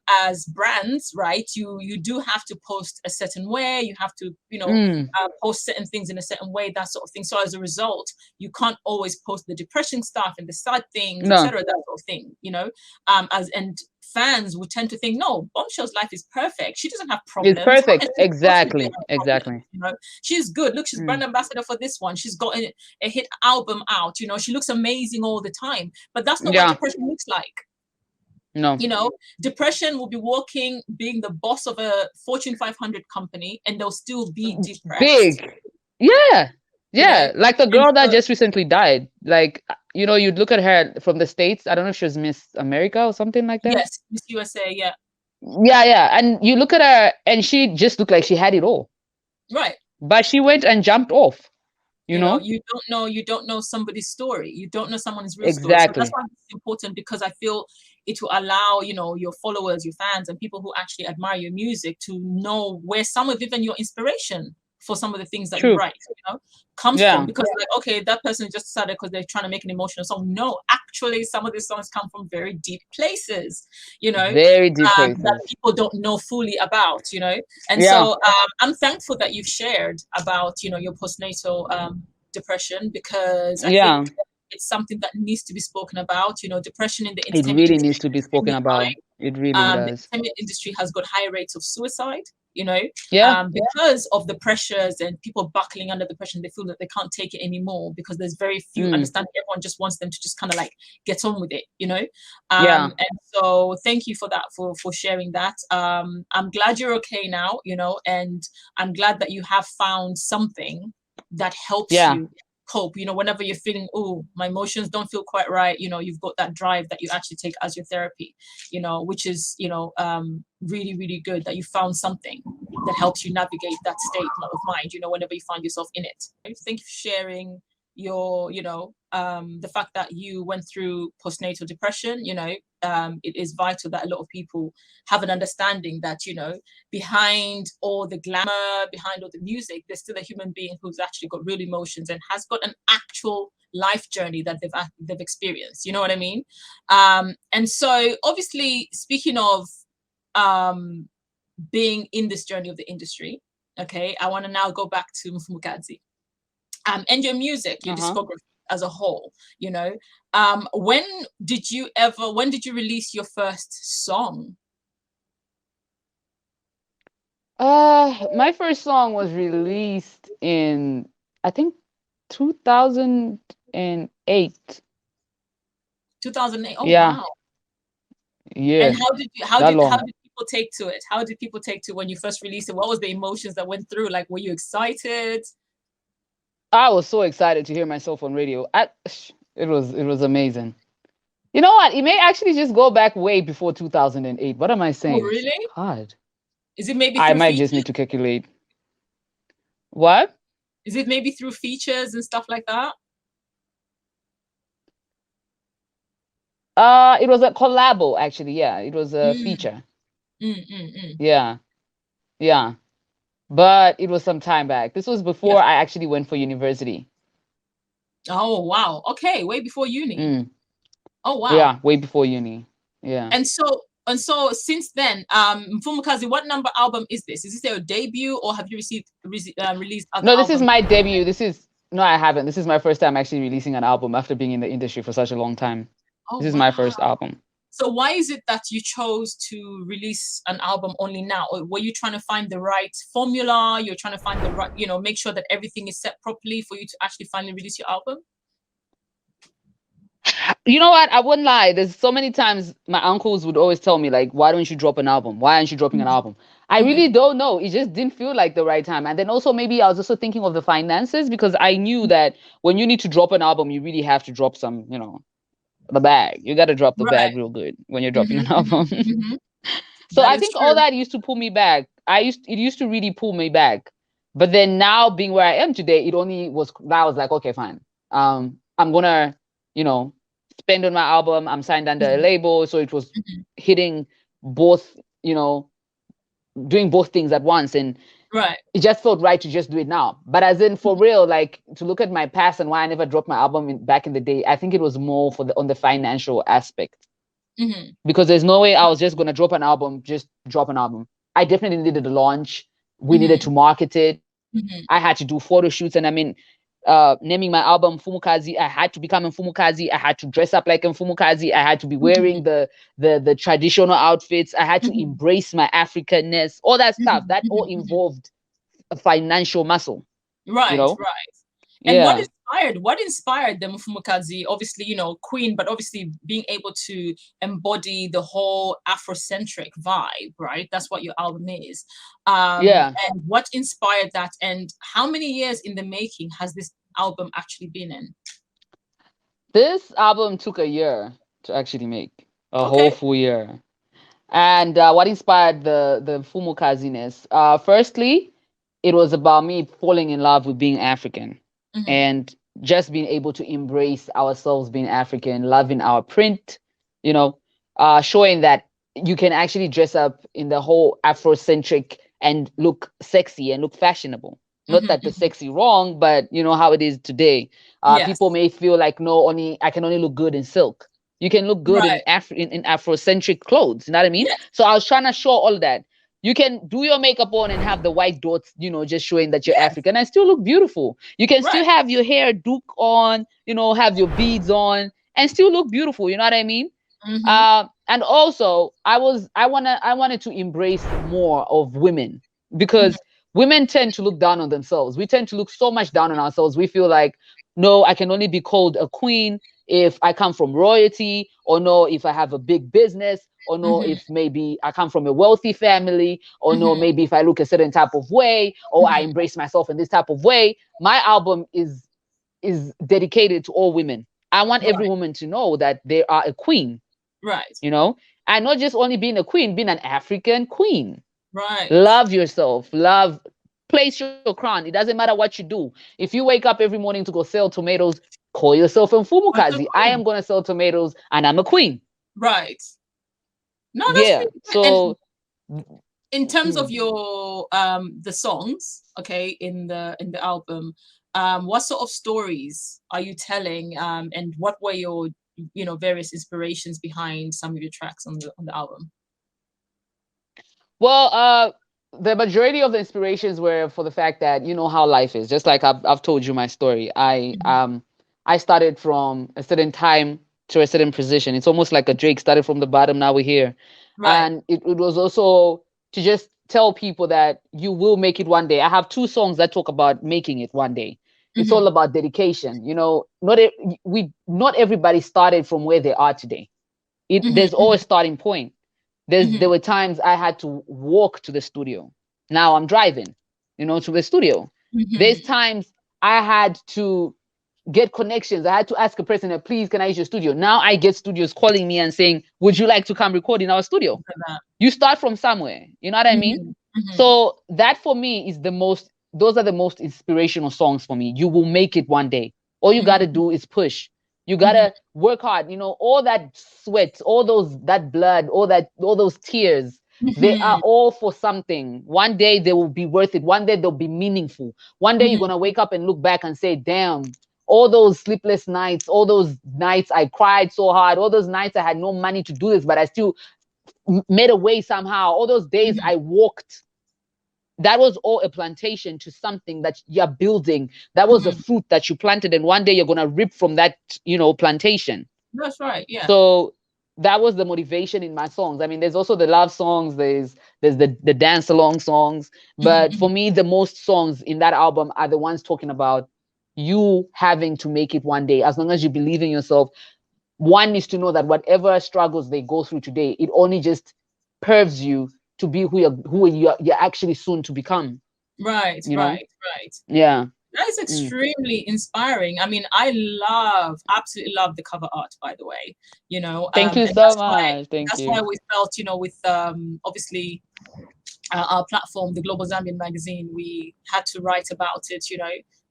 as brands, right, you do have to post a certain way, you have to, Mm, post certain things in a certain way, that sort of thing. So as a result, you can't always post the depression stuff and the sad things, no. etc., that sort of thing, and fans would tend to think, no, Bombshell's life is perfect. She doesn't have problems. It's How can perfect. she possibly Exactly. have Exactly. problems? She's good. Look, she's brand Mm, ambassador for this one. She's got a hit album out. She looks amazing all the time. But that's not what yeah. depression looks like. No. Depression will be working, being the boss of a Fortune 500 company, and they'll still be depressed. Big. Yeah. Yeah. Like the And girl that so, just recently died. Like, you'd look at her from the States. I don't know if she was Miss America or something like that. yes, Miss USA, yeah. Yeah, yeah. And you look at her and she just looked like she had it all. Right. But she went and jumped off. You know? You don't know somebody's story. You don't know someone's real story. So Exactly. that's why it's important, because I feel it will allow, your followers, your fans, and people who actually admire your music to know where some of even your inspiration for some of the things that you True. write, comes Yeah. from. Because like, okay, that person just decided because they're trying to make an emotional song. No, actually, some of these songs come from very deep places, Very deep places. that people don't know fully about, And Yeah. so I'm thankful that you've shared about, your postnatal depression, because I Yeah. think it's something that needs to be spoken about. Depression in the It entertainment really industry needs to be is spoken extremely about. high. It really The does. entertainment industry has got high rates of suicide, Yeah. because of the pressures and people buckling under the pressure. They feel that they can't take it anymore because there's very few understanding. Everyone just wants them to just kind of like get on with it, Yeah. And so thank you for that, for sharing that. I'm glad you're okay now, and I'm glad that you have found something that helps Yeah. you cope, whenever you're feeling, oh, my emotions don't feel quite right, you've got that drive that you actually take as your therapy, which is, really, really good that you found something that helps you navigate that state of mind, whenever you find yourself in it. Thank you for sharing your, the fact that you went through postnatal depression. It is vital that a lot of people have an understanding that, behind all the glamour, behind all the music, there's still a human being who's actually got real emotions and has got an actual life journey that they've experienced. You know what I mean? And so obviously, speaking of being in this journey of the industry, okay, I want to now go back to Mfumukadzi, and your music, your discography as a whole. When did you release your first song? My first song was released in, I think, 2008. 2008. Oh, Yeah. wow. Yeah. And how did people take to it? How did people take to when you first released it? What was the emotions that went through? Like, were you excited? I was so excited to hear myself on radio. It was amazing. You know what? It may actually just go back way before 2008. What am I saying? Oh, really? God. Is it maybe I through might features? just need to calculate. What? Is it maybe through features and stuff like that? It was a collabo, actually. Yeah, it was a feature. Yeah. Yeah. But it was some time back. This was before I actually went for university. Oh, wow. Okay, way before uni. Oh, wow. Yeah, way before uni. Yeah. And so since then, Mfumukadzi, what number album is this? Is this your debut, or have you released other No, this is albums? my debut. No, I haven't. This is my first time actually releasing an album after being in the industry for such a long time. Oh, This is my first album. So why is it that you chose to release an album only now? Or were you trying to find the right formula? You're trying to find the right, make sure that everything is set properly for you to actually finally release your album? You know what? I wouldn't lie. There's so many times my uncles would always tell me, like, why don't you drop an album? Why aren't you dropping an album? I really don't know. It just didn't feel like the right time. And then also maybe I was also thinking of the finances, because I knew that when you need to drop an album, you really have to drop some, the bag. You got to drop the bag real good when you're dropping an album. So I think all that used to pull me back. It used to really pull me back. But then now being where I am today, I was like, okay, fine. I'm gonna, spend on my album. I'm signed under a label. So it was hitting both, doing both things at once. And it just felt right to just do it now. But as in for real, like to look at my past and why I never dropped my album back in the day, I think it was more on the financial aspect. Because there's no way I was just going to drop an album. I definitely needed a launch. We needed to market it. I had to do photo shoots. And I mean, naming my album Mfumukadzi, I had to become Mfumukadzi. I had to dress up like Mfumukadzi. I had to be wearing the traditional outfits. I had to embrace my Africanness. All that stuff. That all involved a financial muscle. Right, right. And what inspired the Mfumukadzi? Obviously, Queen, but obviously being able to embody the whole Afrocentric vibe, right? That's what your album is. And what inspired that? And how many years in the making has this album actually been in? This album took a year to actually make, a whole full year. And what inspired the Mfumukadziness? Firstly, it was about me falling in love with being African. And just being able to embrace ourselves being African, loving our print, showing that you can actually dress up in the whole Afrocentric and look sexy and look fashionable. Not that the sexy wrong, but you know how it is today. People may feel like, no, I can only look good in silk. You can look good in Afrocentric clothes. You know what I mean? So I was trying to show all that. You can do your makeup on and have the white dots, just showing that you're African and still look beautiful. You can still have your hair duke on, have your beads on and still look beautiful. You know what I mean? And also I wanted to embrace more of women, because women tend to look down on themselves. We tend to look so much down on ourselves. We feel like, no, I can only be called a queen if I come from royalty, or no, if I have a big business, or no, if maybe I come from a wealthy family, or no, maybe if I look a certain type of way, or I embrace myself in this type of way. My album is dedicated to all women. I want every woman to know that they are a queen. And not just only being a queen, being an African queen. Love yourself. Place your crown. It doesn't matter what you do. If you wake up every morning to go sell tomatoes, call yourself Mfumukadzi. I am going to sell tomatoes and I'm a queen. No, that's so in terms of your the songs, in the album, what sort of stories are you telling, and what were your various inspirations behind some of your tracks on the album? Well, the majority of the inspirations were for the fact that how life is. Just like I've told you my story. I started from a certain time to a certain position. It's almost like a Drake, started from the bottom, now we're here. And it was also to just tell people that you will make it one day. I have 2 songs that talk about making it one day. It's all about dedication. Not everybody started from where they are today. There's always a starting point. There were times I had to walk to the studio. Now I'm driving, to the studio. There's times I had to get connections. I had to ask a person, please, can I use your studio? Now I get studios calling me and saying, would you like to come record in our studio? You start from somewhere. You know what I mean? So that for me is those are the most inspirational songs for me. You will make it one day. All you got to do is push. You got to work hard. All that sweat, that blood, all those tears, they are all for something. One day they will be worth it. One day they'll be meaningful. One day you're going to wake up and look back and say, damn, all those sleepless nights, all those nights I cried so hard, all those nights I had no money to do this, but I still made a way somehow. All those days I walked. That was all a plantation to something that you're building. That was a fruit that you planted, and one day you're going to rip from that, plantation. That's right. Yeah. So that was the motivation in my songs. I mean, there's also the love songs, there's the dance along songs, but for me, the most songs in that album are the ones talking about you having to make it one day. As long as you believe in yourself, one needs to know that whatever struggles they go through today, it only just perves you to be who you're actually soon to become. Right. Yeah. That is extremely inspiring. I mean, I absolutely love the cover art, by the way. Thank you so much. That's why we felt, with obviously our platform, the Global Zambian magazine, we had to write about it,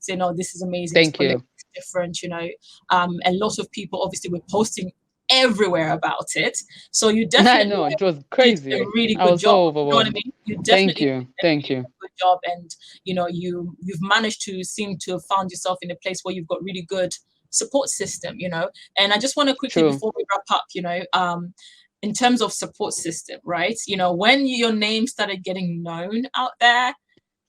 say, no, this is amazing. Thank you. It's different, a lot of people obviously were posting everywhere about it. So you definitely I know it was crazy. did a really I good was job. so You overwhelmed. know what I mean? You definitely Thank you. did a good job, and you've managed to seem to have found yourself in a place where you've got really good support system. And I just want to quickly, before we wrap up, in terms of support system, right? When your name started getting known out there,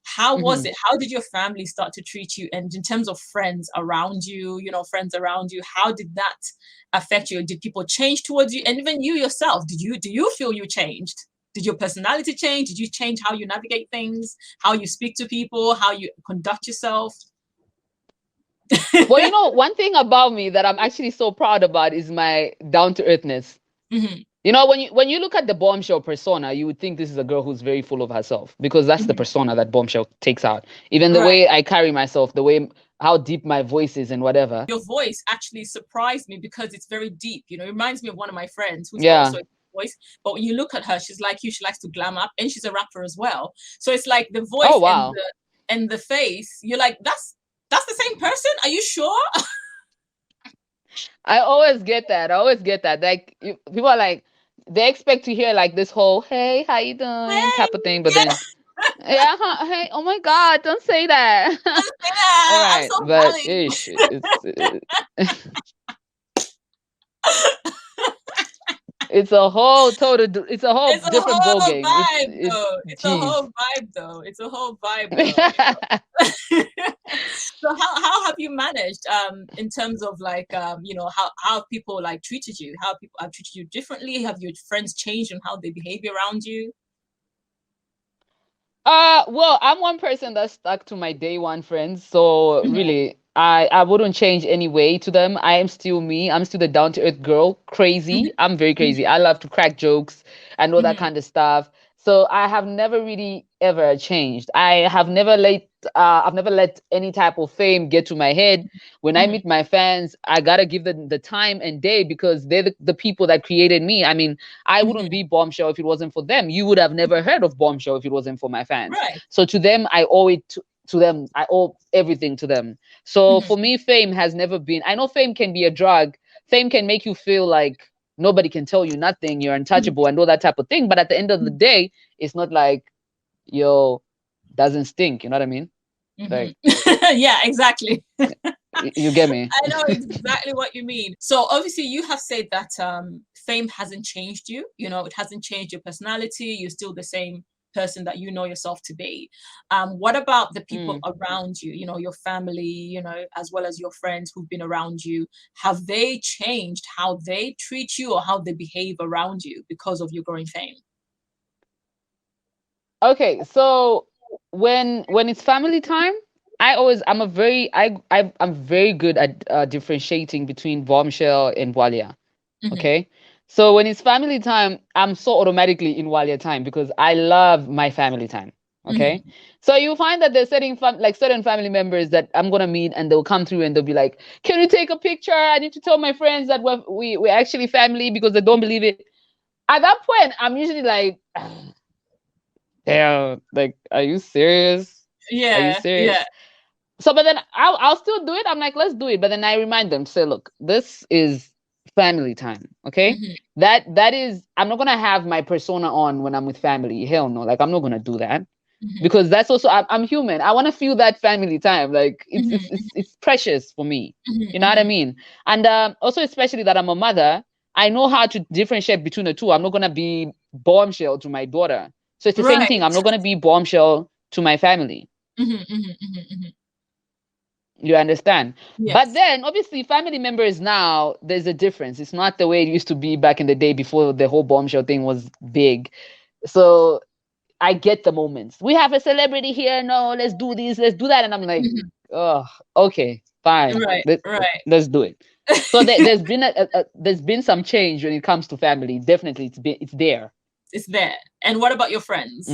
how was it? How did your family start to treat you? And in terms of friends around you, how did that affect you? Did people change towards you? And even you yourself, do you feel you changed? Did your personality change? Did you change how you navigate things, how you speak to people, how you conduct yourself? Well, one thing about me that I'm actually so proud about is my down-to-earthness. When you look at the Bombshell persona, you would think this is a girl who's very full of herself, because that's the persona that Bombshell takes out. Even the way I carry myself, how deep my voice is and whatever. Your voice actually surprised me because it's very deep. It reminds me of one of my friends who's also a voice. But when you look at her, she's like you. She likes to glam up, and she's a rapper as well. So it's like the voice and the face. You're like, that's the same person? Are you sure? I always get that. Like, people are like, they expect to hear like this whole "Hey, how you doing?" type of thing, but then hey, oh my God, don't say that. All right, so but it's a whole different ballgame. It's a whole vibe though. It's a whole vibe though. So how have you managed in terms of like how people like treated you? How people have treated you differently? Have your friends changed in how they behave around you? Well, I'm one person that stuck to my day one friends, so really I wouldn't change any way to them. I am still me. I'm still the down to earth girl. Crazy. I'm very crazy. I love to crack jokes and all that kind of stuff. So I have never really ever changed. I've never let any type of fame get to my head. When I meet my fans, I gotta give them the time and day, because they're the people that created me. I mean, I wouldn't be Bombshell if it wasn't for them. You would have never heard of Bombshell if it wasn't for my fans. Right. So to them, I owe it to them. I owe everything to them. So for me, fame has never been. I know fame can be a drug. Fame can make you feel like nobody can tell you nothing, you're untouchable and all that type of thing. But at the end of the day, it's not like, doesn't stink. You know what I mean? Like, yeah, exactly. You get me? I know exactly what you mean. So obviously you have said that fame hasn't changed you. It hasn't changed your personality. You're still the same person that you know yourself to be. What about the people around you, your family, as well as your friends who've been around you? Have they changed how they treat you or how they behave around you because of your growing fame? Okay, so when it's family time, I'm very good at differentiating between Bombshell and Walia. Okay. So when it's family time, I'm so automatically in Walia time because I love my family time. Okay. So you find that there's certain family members that I'm gonna meet, and they'll come through and they'll be like, "Can you take a picture? I need to tell my friends that we're actually family," because they don't believe it. At that point, I'm usually like, "Damn, like, are you serious? Yeah. Are you serious?" Yeah. So, but then I'll still do it. I'm like, let's do it. But then I remind them, say, look, this is family time. Okay. That is, I'm not going to have my persona on when I'm with family. Hell no. Like, I'm not going to do that because that's also, I'm human. I want to feel that family time. Like it's precious for me. You know what I mean? And also, especially that I'm a mother, I know how to differentiate between the two. I'm not going to be Bombshell to my daughter. So it's the same thing. I'm not going to be Bombshell to my family. You understand? Yes. But then obviously family members now, there's a difference. It's not the way it used to be back in the day before the whole Bombshell thing was big. So I get the moments. We have a celebrity here. No, let's do this, let's do that. And I'm like, oh, okay, fine. Right, right. Let's do it. So there's been some change when it comes to family. Definitely, it's there. It's there. And what about your friends?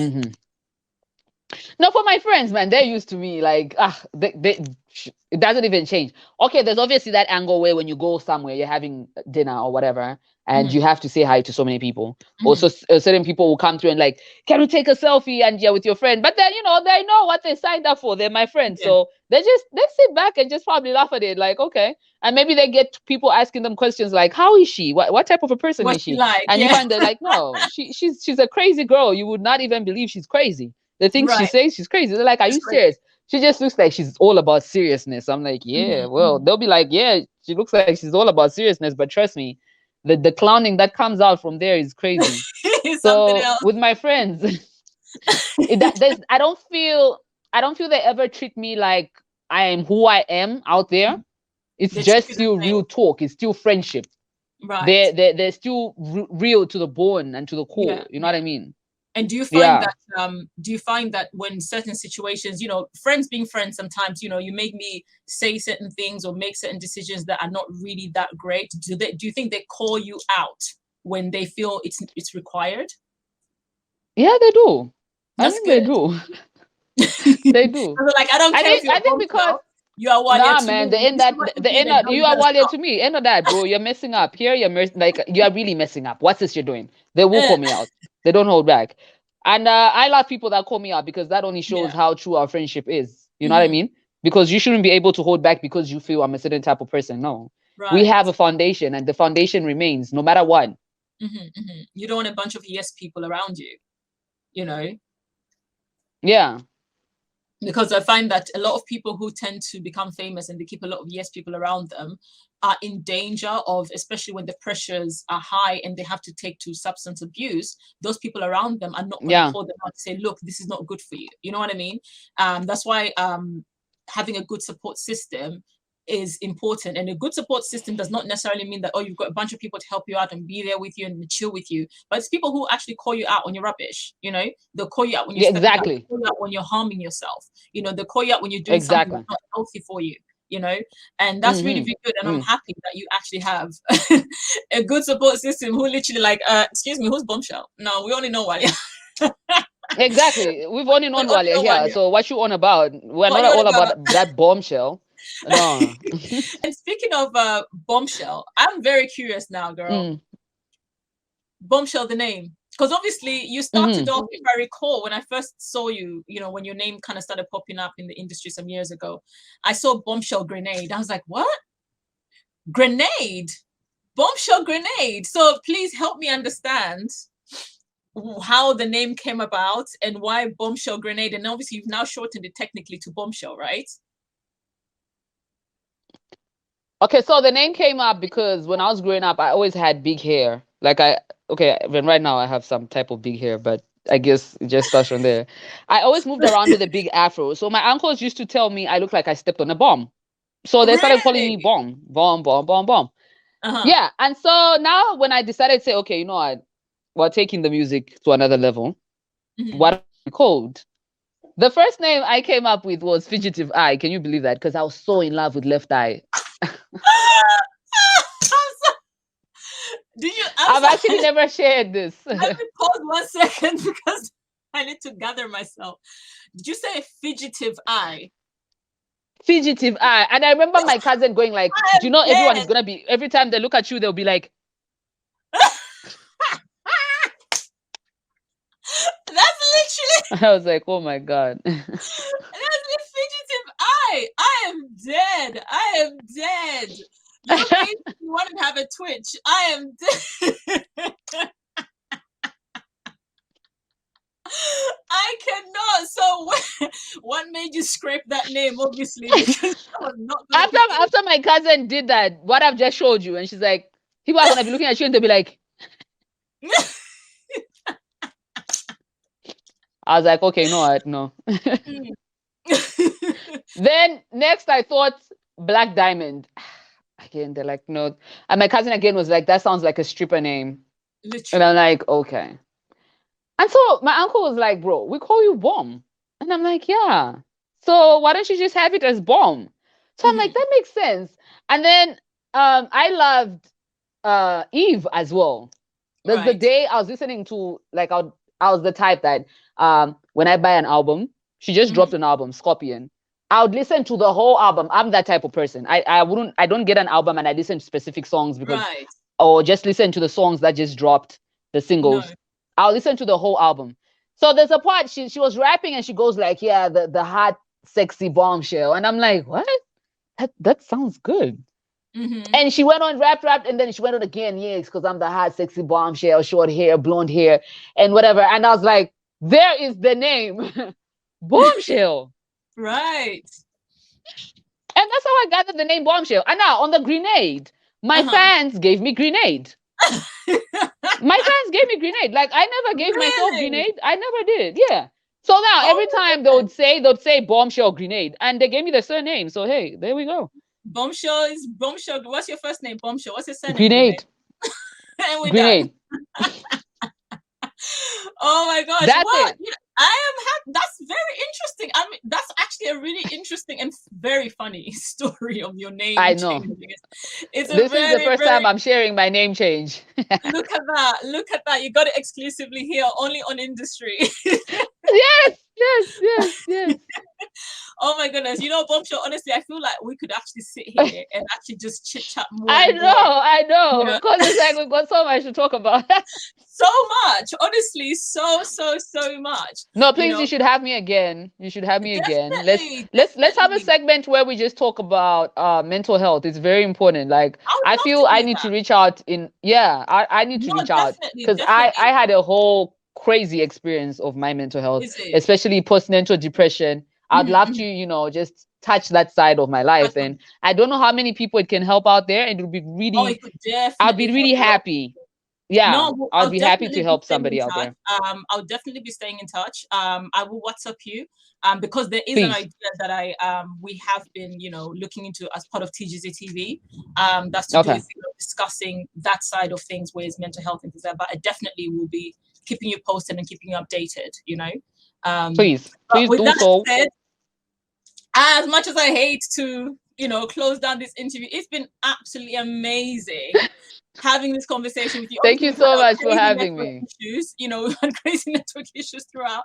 No, for my friends, man, they're used to me. Like, it doesn't even change. Okay, there's obviously that angle where when you go somewhere, you're having dinner or whatever, and you have to say hi to so many people. Also, certain people will come through and like, can we take a selfie and with your friend? But then, they know what they signed up for. They're my friends. Yeah. So they sit back and just probably laugh at it. Like, okay. And maybe they get people asking them questions like, how is she? What type of a person is she? Like? And you find they're like, no, she's a crazy girl. You would not even believe she's crazy. The things she says, she's crazy. They're like, are you serious? She just looks like she's all about seriousness. I'm like, yeah, well, they'll be like, yeah, she looks like she's all about seriousness. But trust me, the clowning that comes out from there is crazy. So with my friends, I don't feel they ever treat me like I am who I am out there. It's just still real talk. It's still friendship. Right. They're still real to the bone and to the core. Yeah. You know what I mean? And do you find that when certain situations, friends being friends, sometimes, you make me say certain things or make certain decisions that are not really that great. Do you think they call you out when they feel it's required? Yeah, they do. That's I think good. they do. They do. Like, I don't care if you're I think because you are Walia to man, me. you are Walia to me. End of that, bro. You're messing up. Here you're you are really messing up. What's this you're doing? They will call me out. They don't hold back. And I love people that call me out because that only shows how true our friendship is. You know what I mean? Because you shouldn't be able to hold back because you feel I'm a certain type of person. No. Right. We have a foundation and the foundation remains no matter what. You don't want a bunch of yes people around you, Yeah. Because I find that a lot of people who tend to become famous and they keep a lot of yes people around them are in danger of, especially when the pressures are high and they have to take to substance abuse, those people around them are not going to hold them out to say, look, this is not good for you. You know what I mean? That's why having a good support system is important. And a good support system does not necessarily mean that, you've got a bunch of people to help you out and be there with you and chill with you. But it's people who actually call you out on your rubbish, They'll call you out when you're exactly. They'll call you out when you're harming yourself. They'll call you out when you're doing something that's not healthy for you, And that's really, really good. And I'm happy that you actually have a good support system who literally like, excuse me, who's Bombshell? No, we only know Walia. Exactly. We've only known Walia here. So what you on about? We're not all about that Bombshell. No. And speaking of Bombshell, I'm very curious now, girl. Bombshell, the name, because obviously you started off, if I recall, when I first saw you, when your name kind of started popping up in the industry some years ago, I saw Bombshell Grenade. I was like, what? Grenade? Bombshell Grenade. So please help me understand how the name came about and why Bombshell Grenade. And obviously you've now shortened it technically to Bombshell, right? Okay, so the name came up because when I was growing up, I always had big hair. Even right now I have some type of big hair, but I guess it just starts from there. I always moved around with a big afro. So my uncles used to tell me I look like I stepped on a bomb. So they started calling me Bomb. Yeah, and so now when I decided to say, okay, you know what, we're taking the music to another level, what am I called? The first name I came up with was Fugitive Eye. Can you believe that? Because I was so in love with Left Eye. I've actually never shared this. Let me pause 1 second because I need to gather myself. Did you say Fugitive Eye? Fugitive Eye. And I remember my cousin going like, do you know everyone is going to be, every time they look at you, they'll be like, That's literally. I was like, oh my God. That's the Fugitive Eye. I am dead. You want to have a Twitch. I am dead. I cannot. So what made you scrape that name? Obviously, because I was not after my cousin did that, what I've just showed you, and she's like, people are gonna be looking at you and they'll be like, I was like, okay, no. Then next I thought Black Diamond. Again, they're like, no. And my cousin again was like, that sounds like a stripper name. Literally. And I'm like, okay. And so my uncle was like, bro, we call you Bomb. And I'm like, yeah. So why don't you just have it as Bomb? So I'm like, that makes sense. And then I loved Eve as well. The day I was listening to, like, I was the type that when I buy an album, she just dropped an album, Scorpion. I would listen to the whole album. I'm that type of person. I don't get an album and I listen to specific songs because or just listen to the songs that just dropped, the singles. No. I'll listen to the whole album. So there's a part she was rapping and she goes like, yeah, the hot, sexy Bombshell. And I'm like, what? That sounds good. And she went on, rapped, and then she went on again, yes, because I'm the hot, sexy Bombshell, short hair, blonde hair, and whatever. And I was like, there is the name, Bombshell. Right. And that's how I gathered the name Bombshell. And now on the Grenade, my fans gave me Grenade. My fans gave me Grenade. Like, I never gave myself Grenade. I never did. Yeah. So now every time they'd say Bombshell Grenade, and they gave me the surname. So hey, there we go. Bombshell is Bombshell. What's your first name? Bombshell. What's your surname? Grenade. And we're Grenade. Oh my gosh. That's well, it. I am happy. That's very interesting. I mean, that's actually a really interesting and very funny story of your name. I know. This is the first time I'm sharing my name change. Look at that. Look at that. You got it exclusively here, only on Industry. Yes. Oh my goodness. You know, Bombshell, honestly, I feel like we could actually sit here and actually just chit chat more. I know. Because it's like we've got so much to talk about. So much. Honestly, so much. No, please, you should have me again. You should have me again. Let's have a segment where we just talk about mental health. It's very important. Like, I feel I need to reach out I need to reach out because I had a whole crazy experience of my mental health, especially postnatal depression. I'd love to, just touch that side of my life. And I don't know how many people it can help out there. And it would be really, I'd be really happy. Yeah, no, I'll be happy to help somebody out there. I'll definitely be staying in touch. I will WhatsApp you because there is an idea that we have been, looking into as part of TGZ TV. That's to do with discussing that side of things, where it's mental health and things like that. But I definitely will be keeping you posted and keeping you updated. Please do so. Said, as much as I hate to, close down this interview, it's been absolutely amazing having this conversation with you. Thank you so much for having me. Issues, we've had crazy network issues throughout,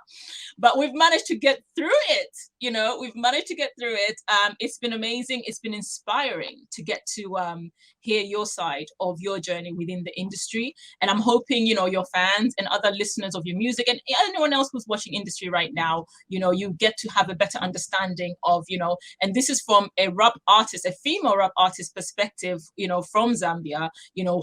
but we've managed to get through it. We've managed to get through it. It's been amazing. It's been inspiring to get to hear your side of your journey within the industry. And I'm hoping, your fans and other listeners of your music and anyone else who's watching Industry right now, you get to have a better understanding of, and this is from a rap artist, a female rap artist perspective, from Zambia,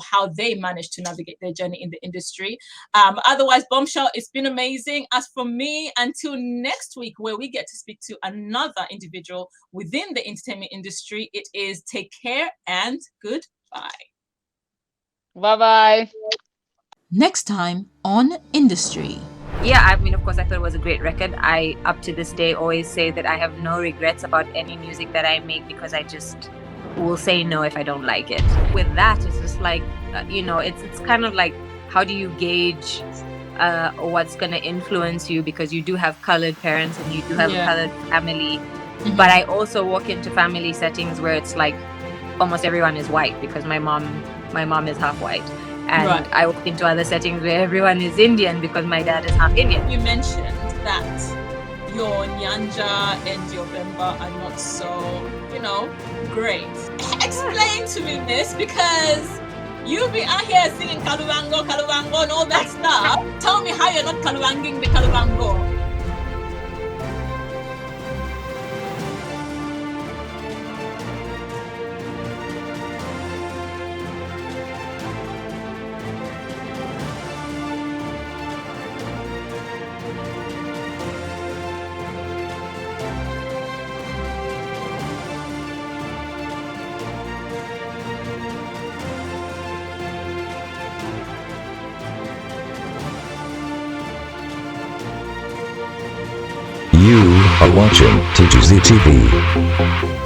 how they managed to navigate their journey in the industry. Otherwise, Bombshell, it's been amazing. As for me, until next week, where we get to speak to another individual within the entertainment industry, it is take care and goodbye. Bye-bye. Next time on Industry. Yeah, I mean, of course, I thought it was a great record. I, up to this day, always say that I have no regrets about any music that I make because I just will say no if I don't like it. With that, it's just like, it's kind of like, how do you gauge what's going to influence you, because you do have colored parents and you do have a colored family. But I also walk into family settings where it's like almost everyone is white, because my mom is half white. And I walk into other settings where everyone is Indian because my dad is half Indian. You mentioned that your Nyanja and your Bemba are not so, great. Explain to me this, because you be out here singing Kaluwango and all that stuff. Tell me how you're not Kaluwanging the Kaluwango. are watching TGZ TV.